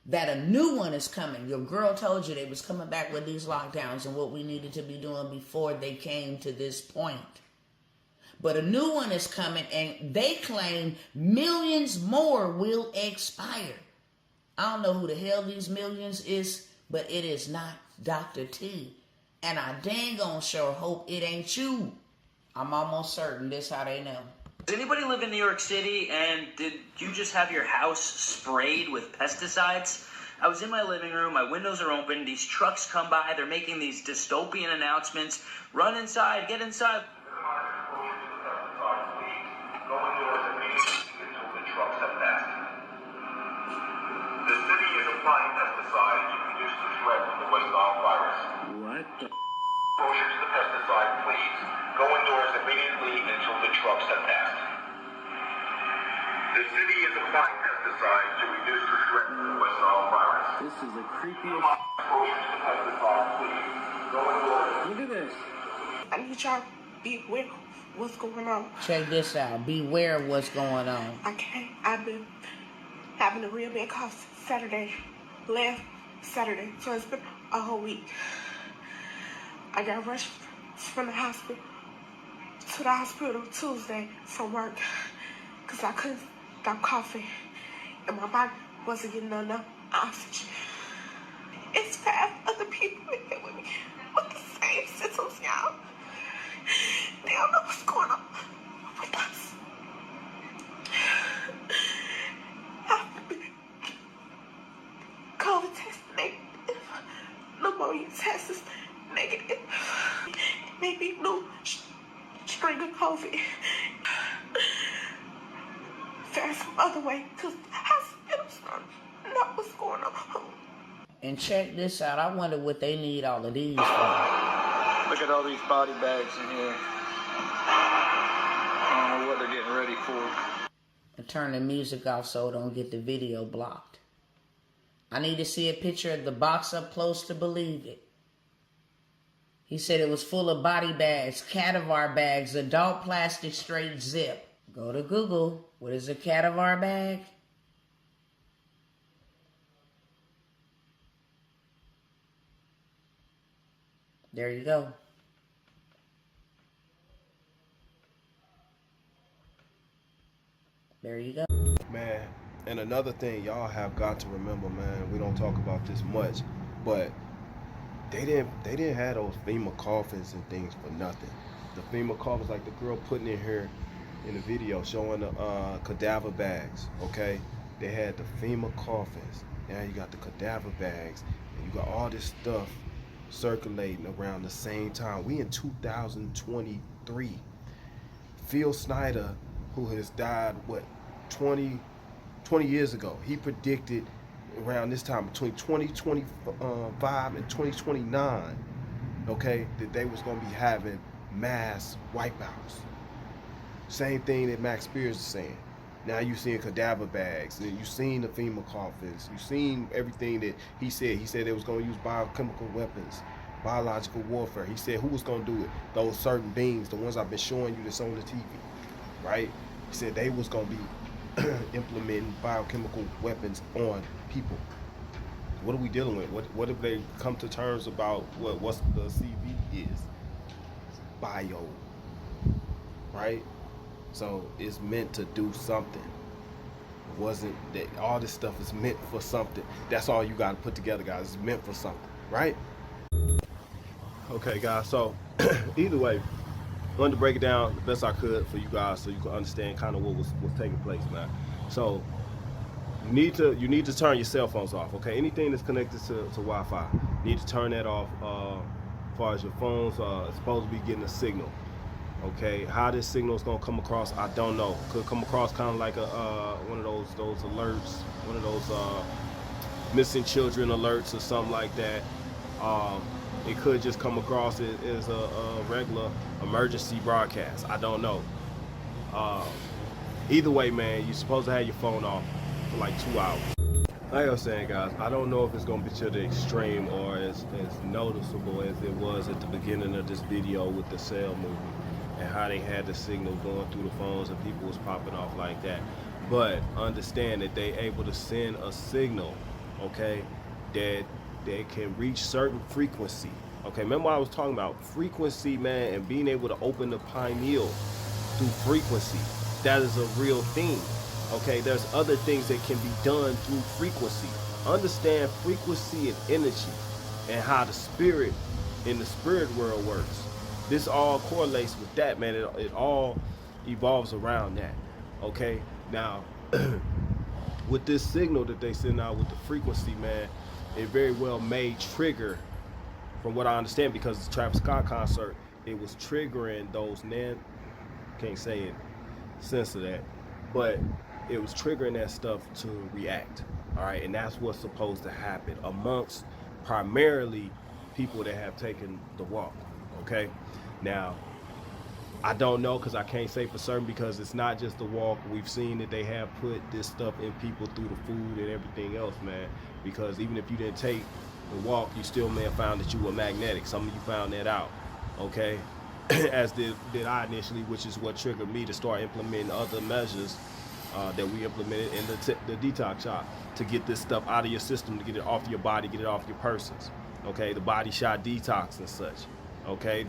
Speaker 2: That a new one is coming. Your girl told you they was coming back with these lockdowns and what we needed to be doing before they came to this point. But a new one is coming and they claim millions more will expire. I don't know who the hell these millions is, but it is not Dr. T. And I dang on sure hope it ain't you. I'm almost certain this how they know.
Speaker 4: Does anybody live in New York City, and did you just have your house sprayed with pesticides? I was in my living room, my windows are open, these trucks come by, they're making these dystopian announcements. Run inside, get inside.
Speaker 5: The city is applying pesticides to reduce the threat of the West Nile virus.
Speaker 4: What the?
Speaker 5: Exposure to the pesticide, please. Go indoors immediately until the trucks have passed. The city is applying pesticides to reduce the threat of the West Nile virus.
Speaker 4: This is the creepiest.
Speaker 5: Exposure to the pesticide, please. Go indoors.
Speaker 4: Look at this.
Speaker 6: I need y'all to be aware of what's going on.
Speaker 2: Check this out. Beware of what's going on.
Speaker 6: I've been having a real bad cough last Saturday, so it's been a whole week. I got rushed from the hospital to the hospital Tuesday from work because I couldn't stop coughing and my body wasn't getting enough oxygen. It's 5 other people in here with me with the same symptoms, y'all. They don't know what's going on with us. I've been COVID test negative, pneumonia test is negative, maybe new string of COVID. There's some other way to the hospital, so know what's going on.
Speaker 2: And check this out. I wonder what they need all of these for.
Speaker 4: Look at all these body bags in here. I don't know what they're getting ready for.
Speaker 2: And turn the music off so it don't get the video blocked. I need to see a picture of the box up close to believe it. He said it was full of body bags, cadaver bags, adult plastic straight zip. Go to Google. What is a cadaver bag? There you go. There you go.
Speaker 13: Man, and another thing y'all have got to remember, man, we don't talk about this much, but they didn't have those FEMA coffins and things for nothing. The FEMA coffins, like the girl putting in here in the video showing the cadaver bags, okay? They had the FEMA coffins. Now you got the cadaver bags, and you got all this stuff circulating around the same time. We in 2023. Phil Snyder, who has died, what, 20 years ago, he predicted around this time, between 2025 and 2029, okay, that they was going to be having mass wipeouts. Same thing that Max Spears is saying. Now you're seeing cadaver bags, and you've seen the FEMA coffins, you've seen everything that he said. He said they was going to use biochemical weapons, biological warfare. He said who was going to do it? Those certain beings, the ones I've been showing you that's on the TV, right? He said they was going to be implementing biochemical weapons on people. What are we dealing with? What have they come to terms about what's the CV is? Bio, right? So it's meant to do something. It wasn't that all this stuff is meant for something. That's all you got to put together, guys. It's meant for something, right? Okay, guys. So either way, I wanted to break it down the best I could for you guys so you can understand kind of what was taking place, man. So you need to turn your cell phones off, okay? Anything that's connected to Wi-Fi, you need to turn that off. As far as your phones are supposed to be getting a signal, okay? How this signal is gonna come across, I don't know. Could come across kind of like a one of those alerts, one of those missing children alerts or something like that. It could just come across as a regular emergency broadcast. I don't know. Either way, man, you're supposed to have your phone off for like 2 hours. Like I was saying, guys, I don't know if it's going to be to the extreme or as noticeable as it was at the beginning of this video with the cell movie and how they had the signal going through the phones and people was popping off like that. But understand that they able to send a signal, okay, that they can reach certain frequency. Okay, remember I was talking about frequency, man, and being able to open the pineal through frequency. That is a real thing. Okay, there's other things that can be done through frequency. Understand frequency and energy and how the spirit in the spirit world works. This all correlates with that, man. It all evolves around that. Okay, now with this signal that they send out with the frequency, man, it very well may trigger, from what I understand, because the Travis Scott concert, it was triggering those can't say it, censor that, but it was triggering that stuff to react. All right, and that's what's supposed to happen amongst primarily people that have taken the walk. Okay, now I don't know, because I can't say for certain, because it's not just the walk. We've seen that they have put this stuff in people through the food and everything else, man, because even if you didn't take the walk, you still may have found that you were magnetic. Some of you found that out, okay? As did I initially, which is what triggered me to start implementing other measures that we implemented in the detox shop to get this stuff out of your system, to get it off your body, get it off your persons, okay? The body shot detox and such, okay?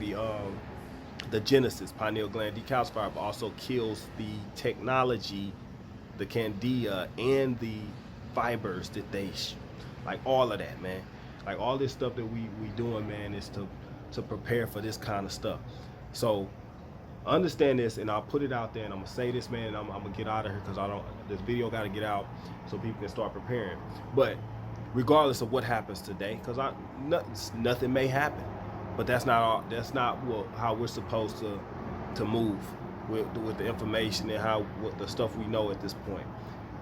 Speaker 13: The Genesis pineal gland decalcifier also kills the technology, the candida, and the fibers that they, like all of that, man. Like all this stuff that we doing, man, is to prepare for this kind of stuff. So understand this, and I'll put it out there, and I'm gonna say this, man, and I'm gonna get out of here because this video got to get out so people can start preparing. But regardless of what happens today, because nothing may happen, but that's not how we're supposed to move with the information and what the stuff we know at this point.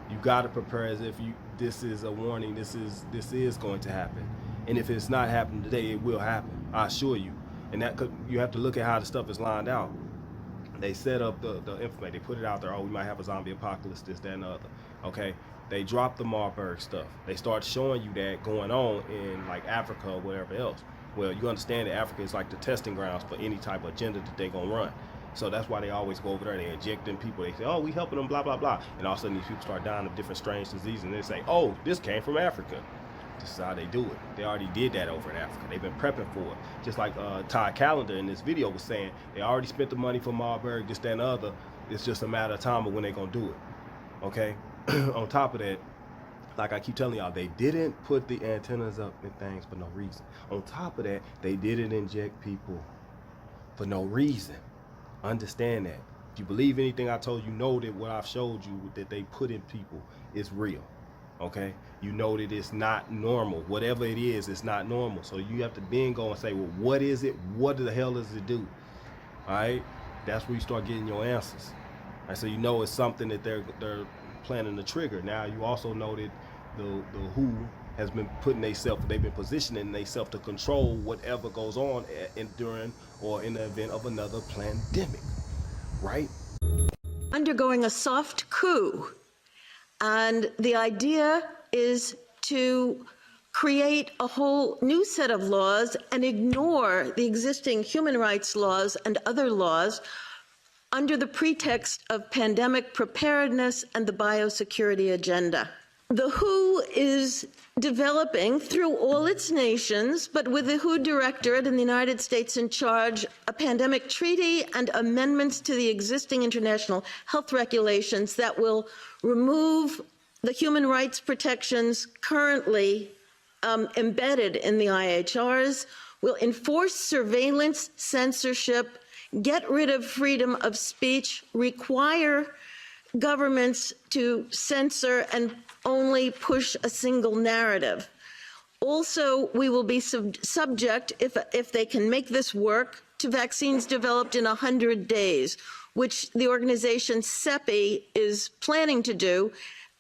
Speaker 13: You got to prepare as if this is a warning. This is going to happen, and if it's not happening today, it will happen. I assure you. And that you have to look at how the stuff is lined out. They set up the information. They put it out there. Oh, we might have a zombie apocalypse, this, that, and the other. Okay. They dropped the Marburg stuff. They start showing you that going on in like Africa or whatever else. Well, you understand that Africa is like the testing grounds for any type of agenda that they're gonna run. So that's why they always go over there. They inject them people. They say, oh, we helping them, blah, blah, blah. And all of a sudden these people start dying of different strange diseases. And they say, oh, this came from Africa. This is how they do it. They already did that over in Africa. They've been prepping for it. Just like Todd Callender in this video was saying, they already spent the money for Marburg, this, that, and the other. It's just a matter of time of when they're going to do it. Okay? On top of that, like I keep telling y'all, they didn't put the antennas up and things for no reason. On top of that, they didn't inject people for no reason. Understand that. If you believe anything I told you, know that what I've showed you that they put in people is real. Okay? You know that it's not normal. Whatever it is, it's not normal. So you have to then go and say, well, what is it? What the hell does it do? All right? That's where you start getting your answers. And so you know it's something that they're planning to trigger. Now you also know that the WHO has been putting they've been positioning themselves to control whatever goes on during or in the event of another pandemic, right?
Speaker 7: Undergoing a soft coup. And the idea is to create a whole new set of laws and ignore the existing human rights laws and other laws under the pretext of pandemic preparedness and the biosecurity agenda. The WHO is developing through all its nations, but with the WHO Directorate in the United States in charge, a pandemic treaty and amendments to the existing international health regulations that will remove the human rights protections currently embedded in the IHRs, will enforce surveillance, censorship, get rid of freedom of speech, require governments to censor and only push a single narrative. Also, we will be subject, if they can make this work, to vaccines developed in 100 days, which the organization CEPI is planning to do.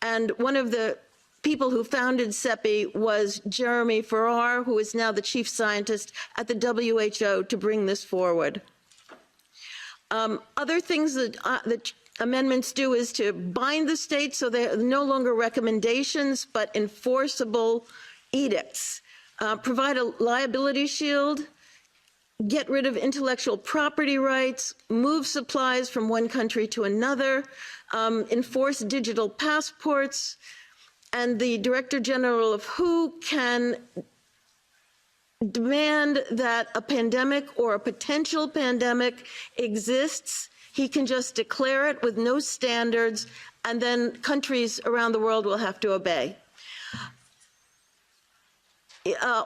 Speaker 7: And one of the people who founded CEPI was Jeremy Farrar, who is now the chief scientist at the WHO to bring this forward. Other things that amendments do is to bind the states so they're no longer recommendations but enforceable edicts, provide a liability shield, get rid of intellectual property rights, move supplies from one country to another, enforce digital passports, and the Director General of WHO can demand that a pandemic or a potential pandemic exists. He can just declare it with no standards, and then countries around the world will have to obey.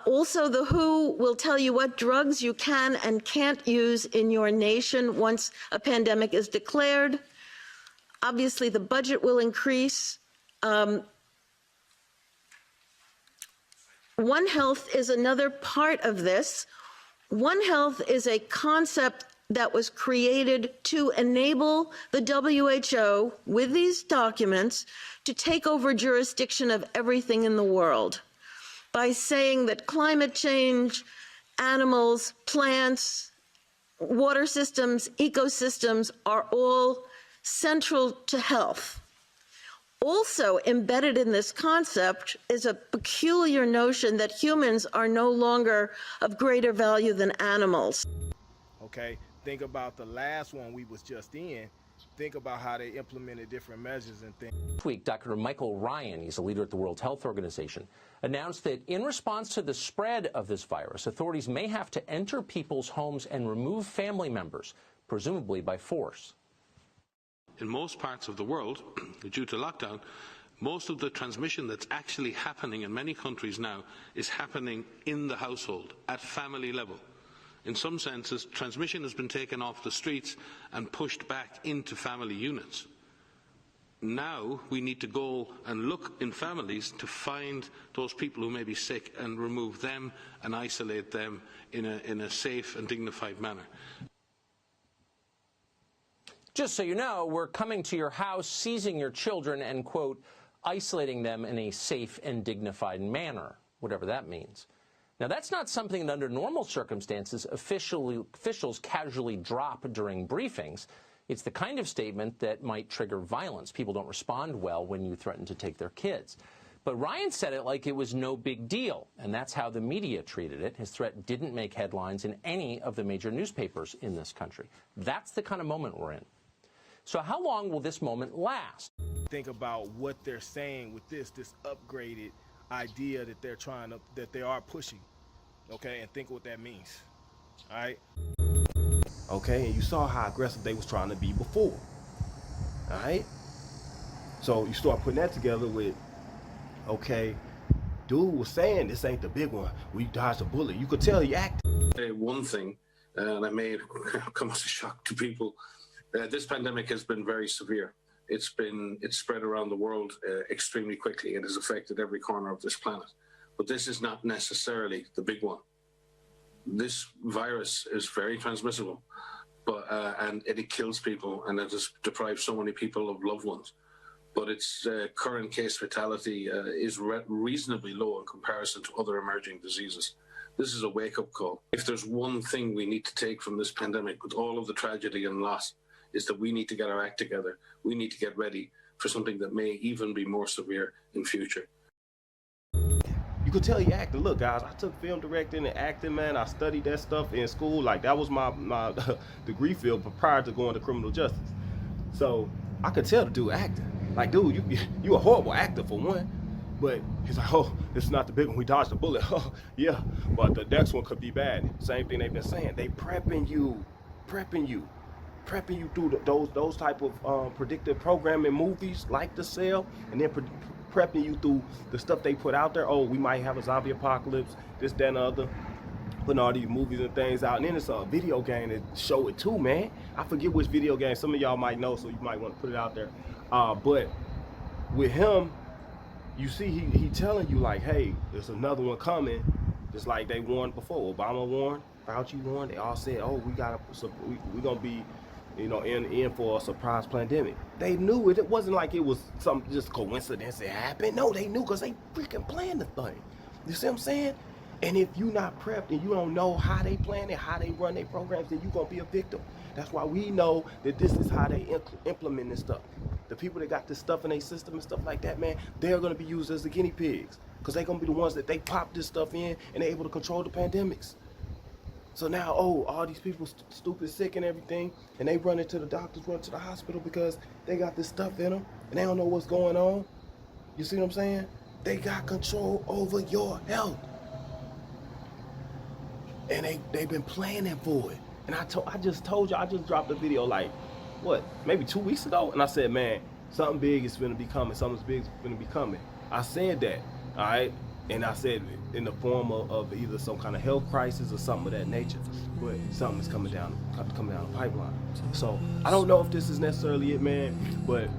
Speaker 7: Also, the WHO will tell you what drugs you can and can't use in your nation once a pandemic is declared. Obviously, the budget will increase. One Health is another part of this. One Health is a concept that was created to enable the WHO, with these documents, to take over jurisdiction of everything in the world by saying that climate change, animals, plants, water systems, ecosystems are all central to health. Also embedded in this concept is a peculiar notion that humans are no longer of greater value than animals.
Speaker 13: Okay, think about the last one we was just in. Think about how they implemented different measures and things.
Speaker 8: This week, Dr. Michael Ryan, he's a leader at the World Health Organization, announced that in response to the spread of this virus, authorities may have to enter people's homes and remove family members, presumably by force.
Speaker 20: In most parts of the world, due to lockdown, most of the transmission that's actually happening in many countries now is happening in the household, at family level. In some senses, transmission has been taken off the streets and pushed back into family units. Now we need to go and look in families to find those people who may be sick and remove them and isolate them in a safe and dignified manner.
Speaker 8: Just so you know, we're coming to your house, seizing your children and, quote, isolating them in a safe and dignified manner, whatever that means. Now, that's not something that under normal circumstances officials casually drop during briefings. It's the kind of statement that might trigger violence. People don't respond well when you threaten to take their kids. But Ryan said it like it was no big deal, and that's how the media treated it. His threat didn't make headlines in any of the major newspapers in this country. That's the kind of moment we're in. So how long will this moment last?
Speaker 13: Think about what they're saying with this upgraded idea that they are pushing, okay, and think what that means, all right? Okay, and you saw how aggressive they was trying to be before, all right? So you start putting that together with, okay, dude was saying this ain't the big one. We dodged a bullet. You could tell he acted.
Speaker 20: One thing, and I may come as a shock to people, this pandemic has been very severe. It's spread around the world extremely quickly. It has affected every corner of this planet. But this is not necessarily the big one. This virus is very transmissible, but and it kills people, and it has deprived so many people of loved ones. But its current case fatality is reasonably low in comparison to other emerging diseases. This is a wake-up call. If there's one thing we need to take from this pandemic, with all of the tragedy and loss, is that we need to get our act together. We need to get ready for something that may even be more severe in future.
Speaker 13: You could tell he acted. Look, guys, I took film directing and acting, man. I studied that stuff in school. Like, that was my degree field prior to going to criminal justice. So I could tell the dude acting. Like, dude, you a horrible actor for one. But he's like, oh, this is not the big one. We dodged a bullet. Oh, yeah, but the next one could be bad. Same thing they've been saying. They prepping you through those type of predictive programming movies like The Cell, and then prepping you through the stuff they put out there. Oh, we might have a zombie apocalypse, this, that, and the other. Putting all these movies and things out, and then it's a video game that show it too, man. I forget which video game. Some of y'all might know, so you might want to put it out there. But with him, you see he telling you like, hey, there's another one coming, just like they warned before. Obama warned, Fauci warned. They all said, oh, we gonna be, you know, in for a surprise pandemic. They knew it. It wasn't like it was some just coincidence it happened. No, they knew, because they freaking planned the thing. You see what I'm saying? And if you not prepped and you don't know how they plan it, how they run their programs, then you're gonna be a victim. That's why we know that this is how they implement this stuff. The people that got this stuff in their system and stuff like that, man, they're gonna be used as the guinea pigs, because they're gonna be the ones that they pop this stuff in and they're able to control the pandemics. So now, oh, all these people stupid, sick and everything, and they run into the doctors, run to the hospital because they got this stuff in them and they don't know what's going on. You see what I'm saying? They got control over your health. And they've been planning for it. And I just told you, I just dropped a video like, what, maybe 2 weeks ago? And I said, man, something big is gonna be coming. Something big is gonna be coming. I said that, all right? And I said in the form of either some kind of health crisis or something of that nature. But something is coming down the pipeline. So I don't know if this is necessarily it, man, but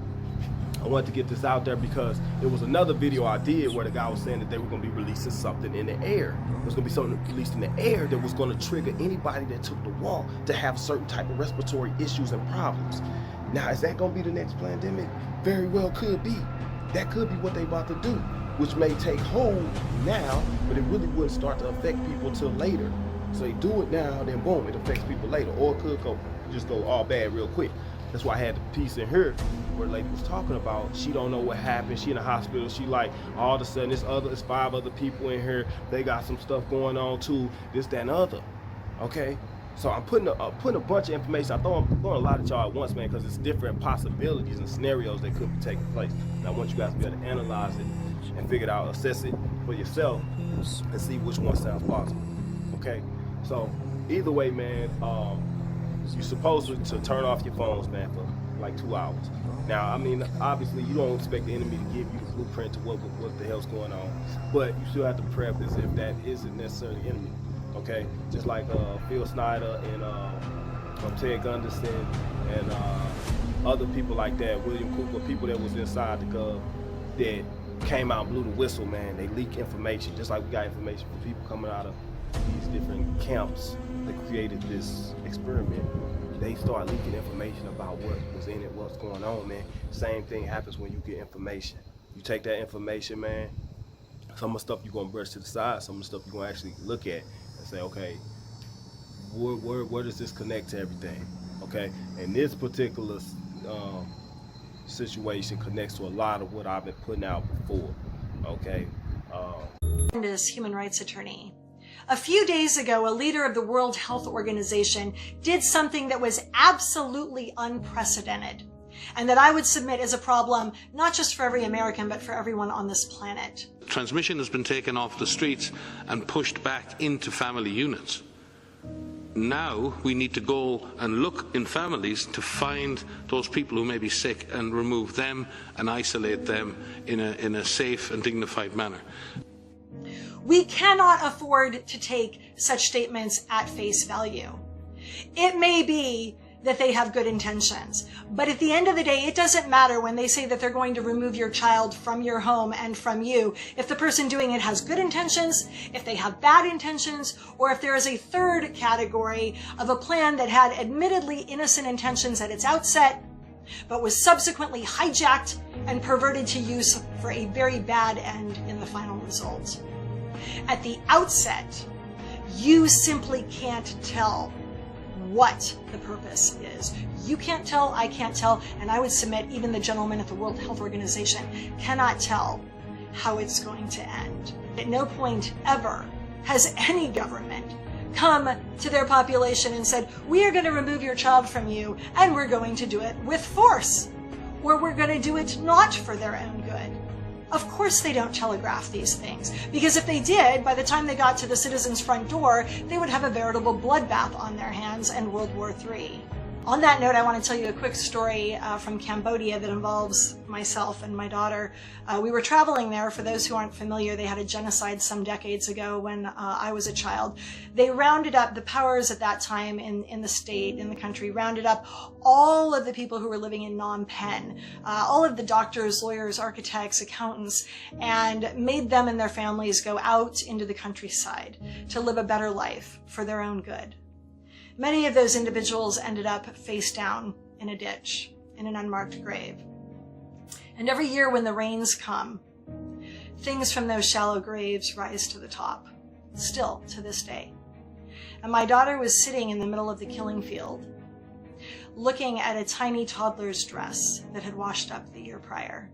Speaker 13: I wanted to get this out there because it was another video I did where the guy was saying that they were going to be releasing something in the air. There was going to be something released in the air that was going to trigger anybody that took the walk to have certain type of respiratory issues and problems. Now, is that going to be the next pandemic? Very well could be. That could be what they about to do, which may take hold now, but it really wouldn't start to affect people till later. So they do it now, then boom, it affects people later. Or it could just go all bad real quick. That's why I had the piece in here where the lady was talking about she don't know what happened. She in the hospital. She like, all of a sudden it's 5 other people in here. They got some stuff going on too. This, that, and other. Okay. So I'm putting a bunch of information. I'm throwing a lot of y'all at once, man, because it's different possibilities and scenarios that could be taking place. And I want you guys to be able to analyze it and figure it out, assess it for yourself, and see which one sounds possible. Okay. So either way, man. You're supposed to turn off your phones, man, for like 2 hours. Now, I mean, obviously, you don't expect the enemy to give you the blueprint to what the hell's going on, but you still have to prep as if that isn't necessarily the enemy, okay? Just like Phil Snyder and Ted Gunderson and other people like that, William Cooper, people that was inside the Gov that came out and blew the whistle, man. They leak information, just like we got information from people coming out of these different camps that created this experiment. They start leaking information about what was in it, what's going on, man. Same thing happens when you get information. You take that information, man, some of the stuff you're gonna brush to the side, some of the stuff you're gonna actually look at and say, okay, where does this connect to everything? Okay, and this particular situation connects to a lot of what I've been putting out before, okay?
Speaker 3: As human rights attorney. A few days ago, a leader of the World Health Organization did something that was absolutely unprecedented, and that I would submit is a problem not just for every American, but for everyone on this planet.
Speaker 20: Transmission has been taken off the streets and pushed back into family units. now we need to go and look in families to find those people who may be sick and remove them and isolate them in a safe and dignified manner.
Speaker 3: We cannot afford to take such statements at face value. It may be that they have good intentions, but at the end of the day, it doesn't matter when they say that they're going to remove your child from your home and from you, if the person doing it has good intentions, if they have bad intentions, or if there is a third category of a plan that had admittedly innocent intentions at its outset, but was subsequently hijacked and perverted to use for a very bad end in the final result. At the outset, you simply can't tell what the purpose is. You can't tell, I can't tell, and I would submit even the gentleman at the World Health Organization cannot tell how it's going to end. At no point ever has any government come to their population and said, we are going to remove your child from you and we're going to do it with force, or we're going to do it not for their own good. Of course they don't telegraph these things, because if they did, by the time they got to the citizen's front door, they would have a veritable bloodbath on their hands and World War III. On that note, I want to tell you a quick story from Cambodia that involves myself and my daughter. We were traveling there. For those who aren't familiar, they had a genocide some decades ago when I was a child. They rounded up, the powers at that time in the state, in the country, rounded up all of the people who were living in Phnom Penh, all of the doctors, lawyers, architects, accountants, and made them and their families go out into the countryside to live a better life for their own good. Many of those individuals ended up face down in a ditch, in an unmarked grave. And every year when the rains come, things from those shallow graves rise to the top, still to this day. And my daughter was sitting in the middle of the killing field, looking at a tiny toddler's dress that had washed up the year prior.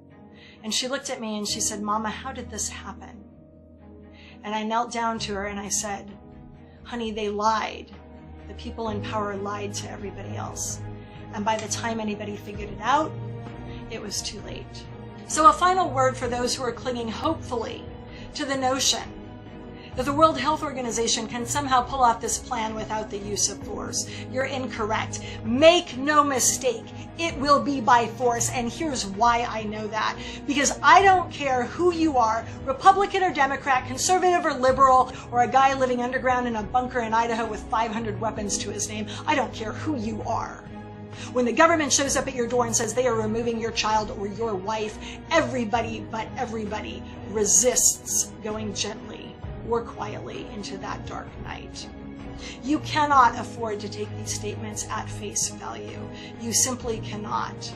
Speaker 3: And she looked at me and she said, Mama, how did this happen? And I knelt down to her and I said, honey, they lied. The people in power lied to everybody else. And by the time anybody figured it out, it was too late. So a final word for those who are clinging hopefully to the notion that the World Health Organization can somehow pull off this plan without the use of force. You're incorrect. Make no mistake, it will be by force, and here's why I know that. Because I don't care who you are, Republican or Democrat, conservative or liberal, or a guy living underground in a bunker in Idaho with 500 weapons to his name. I don't care who you are. When the government shows up at your door and says they are removing your child or your wife, everybody but everybody resists going gently or quietly into that dark night. You cannot afford to take these statements at face value. You simply cannot,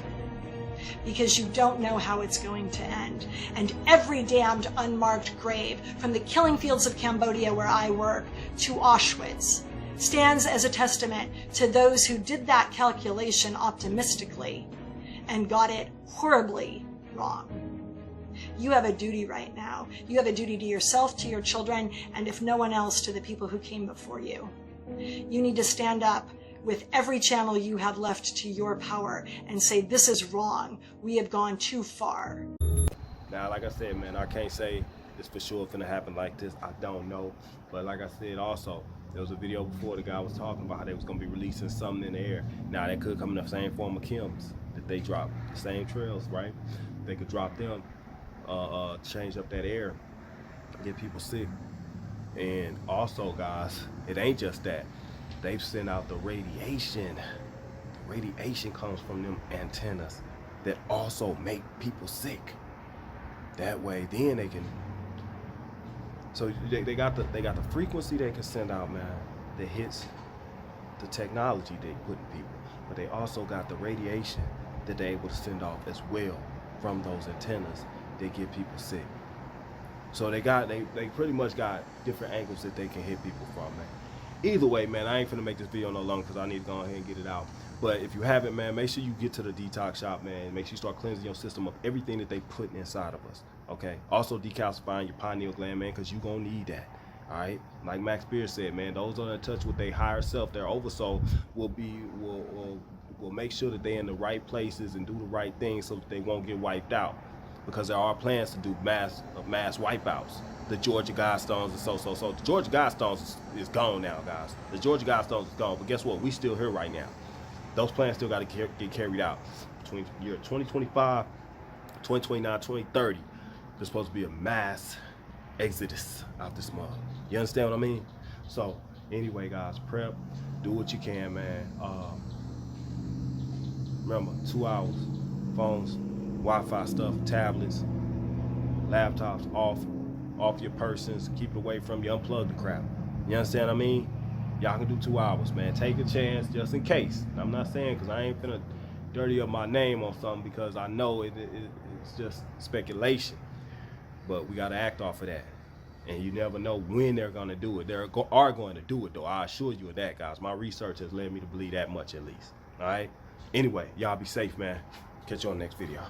Speaker 3: because you don't know how it's going to end. And every damned unmarked grave, from the killing fields of Cambodia where I work to Auschwitz, stands as a testament to those who did that calculation optimistically and got it horribly wrong. You have a duty right now. You have a duty to yourself, to your children, and if no one else, to the people who came before you. You need to stand up with every channel you have left to your power and say, this is wrong. We have gone too far.
Speaker 13: Now, like I said, man, I can't say it's for sure gonna happen like this. I don't know. But like I said also, there was a video before the guy was talking about how they was gonna be releasing something in the air. Now, that could come in the same form of chems that they dropped. The same trails, right? They could drop them, change up that air, get people sick. And also, guys, it ain't just that. They've sent out the radiation. The radiation comes from them antennas that also make people sick. That way, then they can. So they got the frequency they can send out, man, that hits the technology they put in people. But they also got the radiation that they're able to send off as well from those antennas that get people sick. So they pretty much got different angles that they can hit people from, man. Either way, man, I ain't finna make this video no longer because I need to go ahead and get it out. But if you haven't, man, make sure you get to the detox shop, man. Make sure you start cleansing your system of everything that they put inside of us, okay? Also decalcifying your pineal gland, man, because you're gonna need that, all right? Like Max Beard said, man, those that are in touch with their higher self, their oversoul, will make sure that they're in the right places and do the right things so that they won't get wiped out. because there are plans to do mass wipeouts. The Georgia Guidestones and so. The Georgia Guidestones is gone now, guys. The Georgia Guidestones is gone, but guess what? We still here right now. Those plans still got to get carried out. Between year 2025, 2029, 2030, there's supposed to be a mass exodus out this month. You understand what I mean? So anyway, guys, prep, do what you can, man. Remember, 2 hours, phones, Wi-Fi stuff, tablets, laptops off your persons. Keep it away from you. Unplug the crap. You understand what I mean? Y'all can do 2 hours, man. Take a chance just in case. I'm not saying because I ain't finna dirty up my name on something because I know it's just speculation. But we got to act off of that. And you never know when they're going to do it. They are going to do it, though. I assure you of that, guys. My research has led me to believe that much at least. All right? Anyway, y'all be safe, man. Catch you on the next video.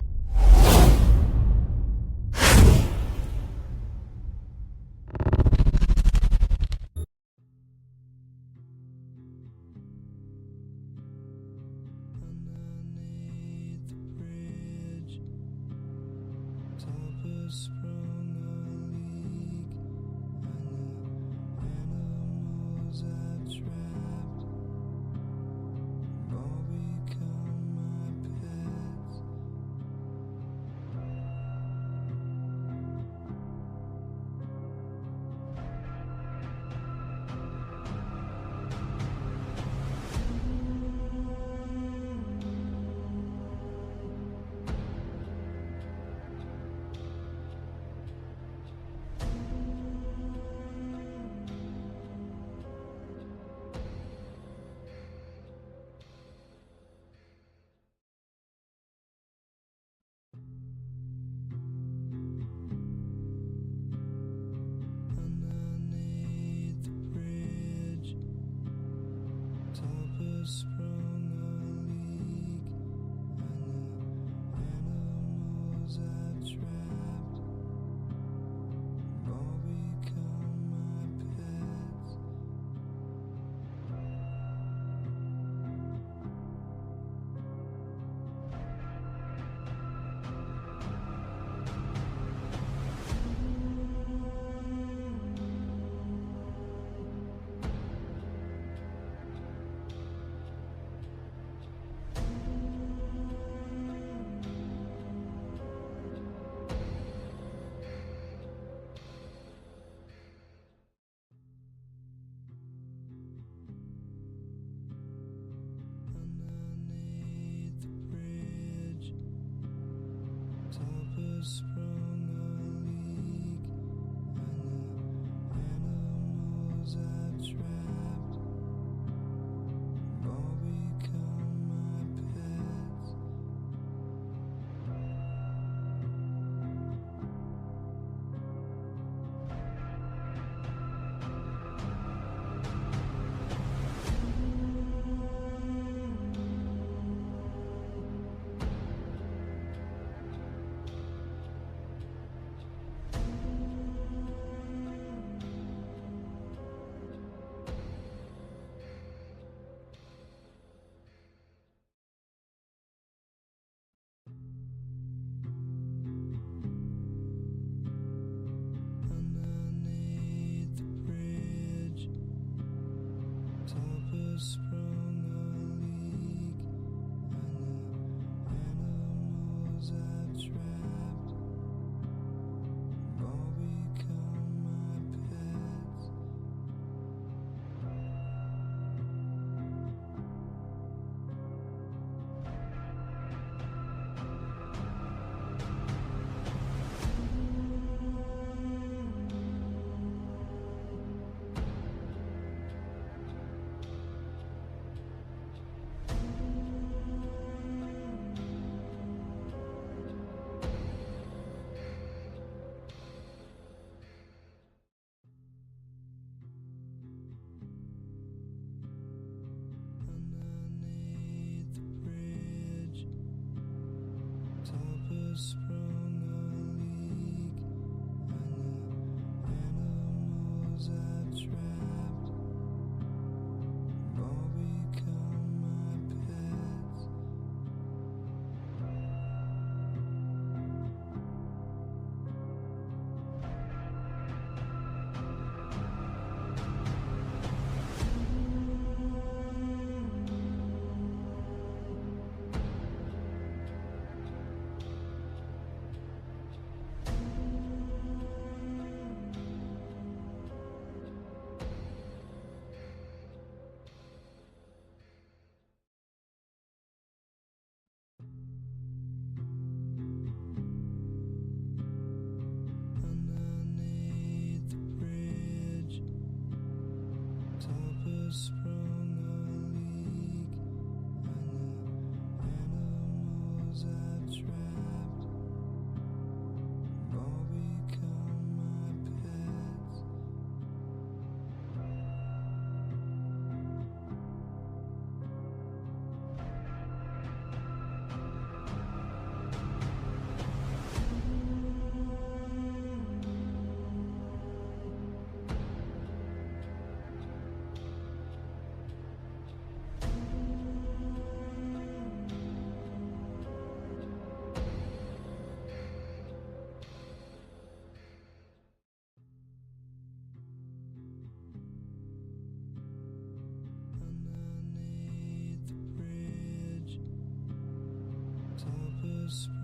Speaker 9: news.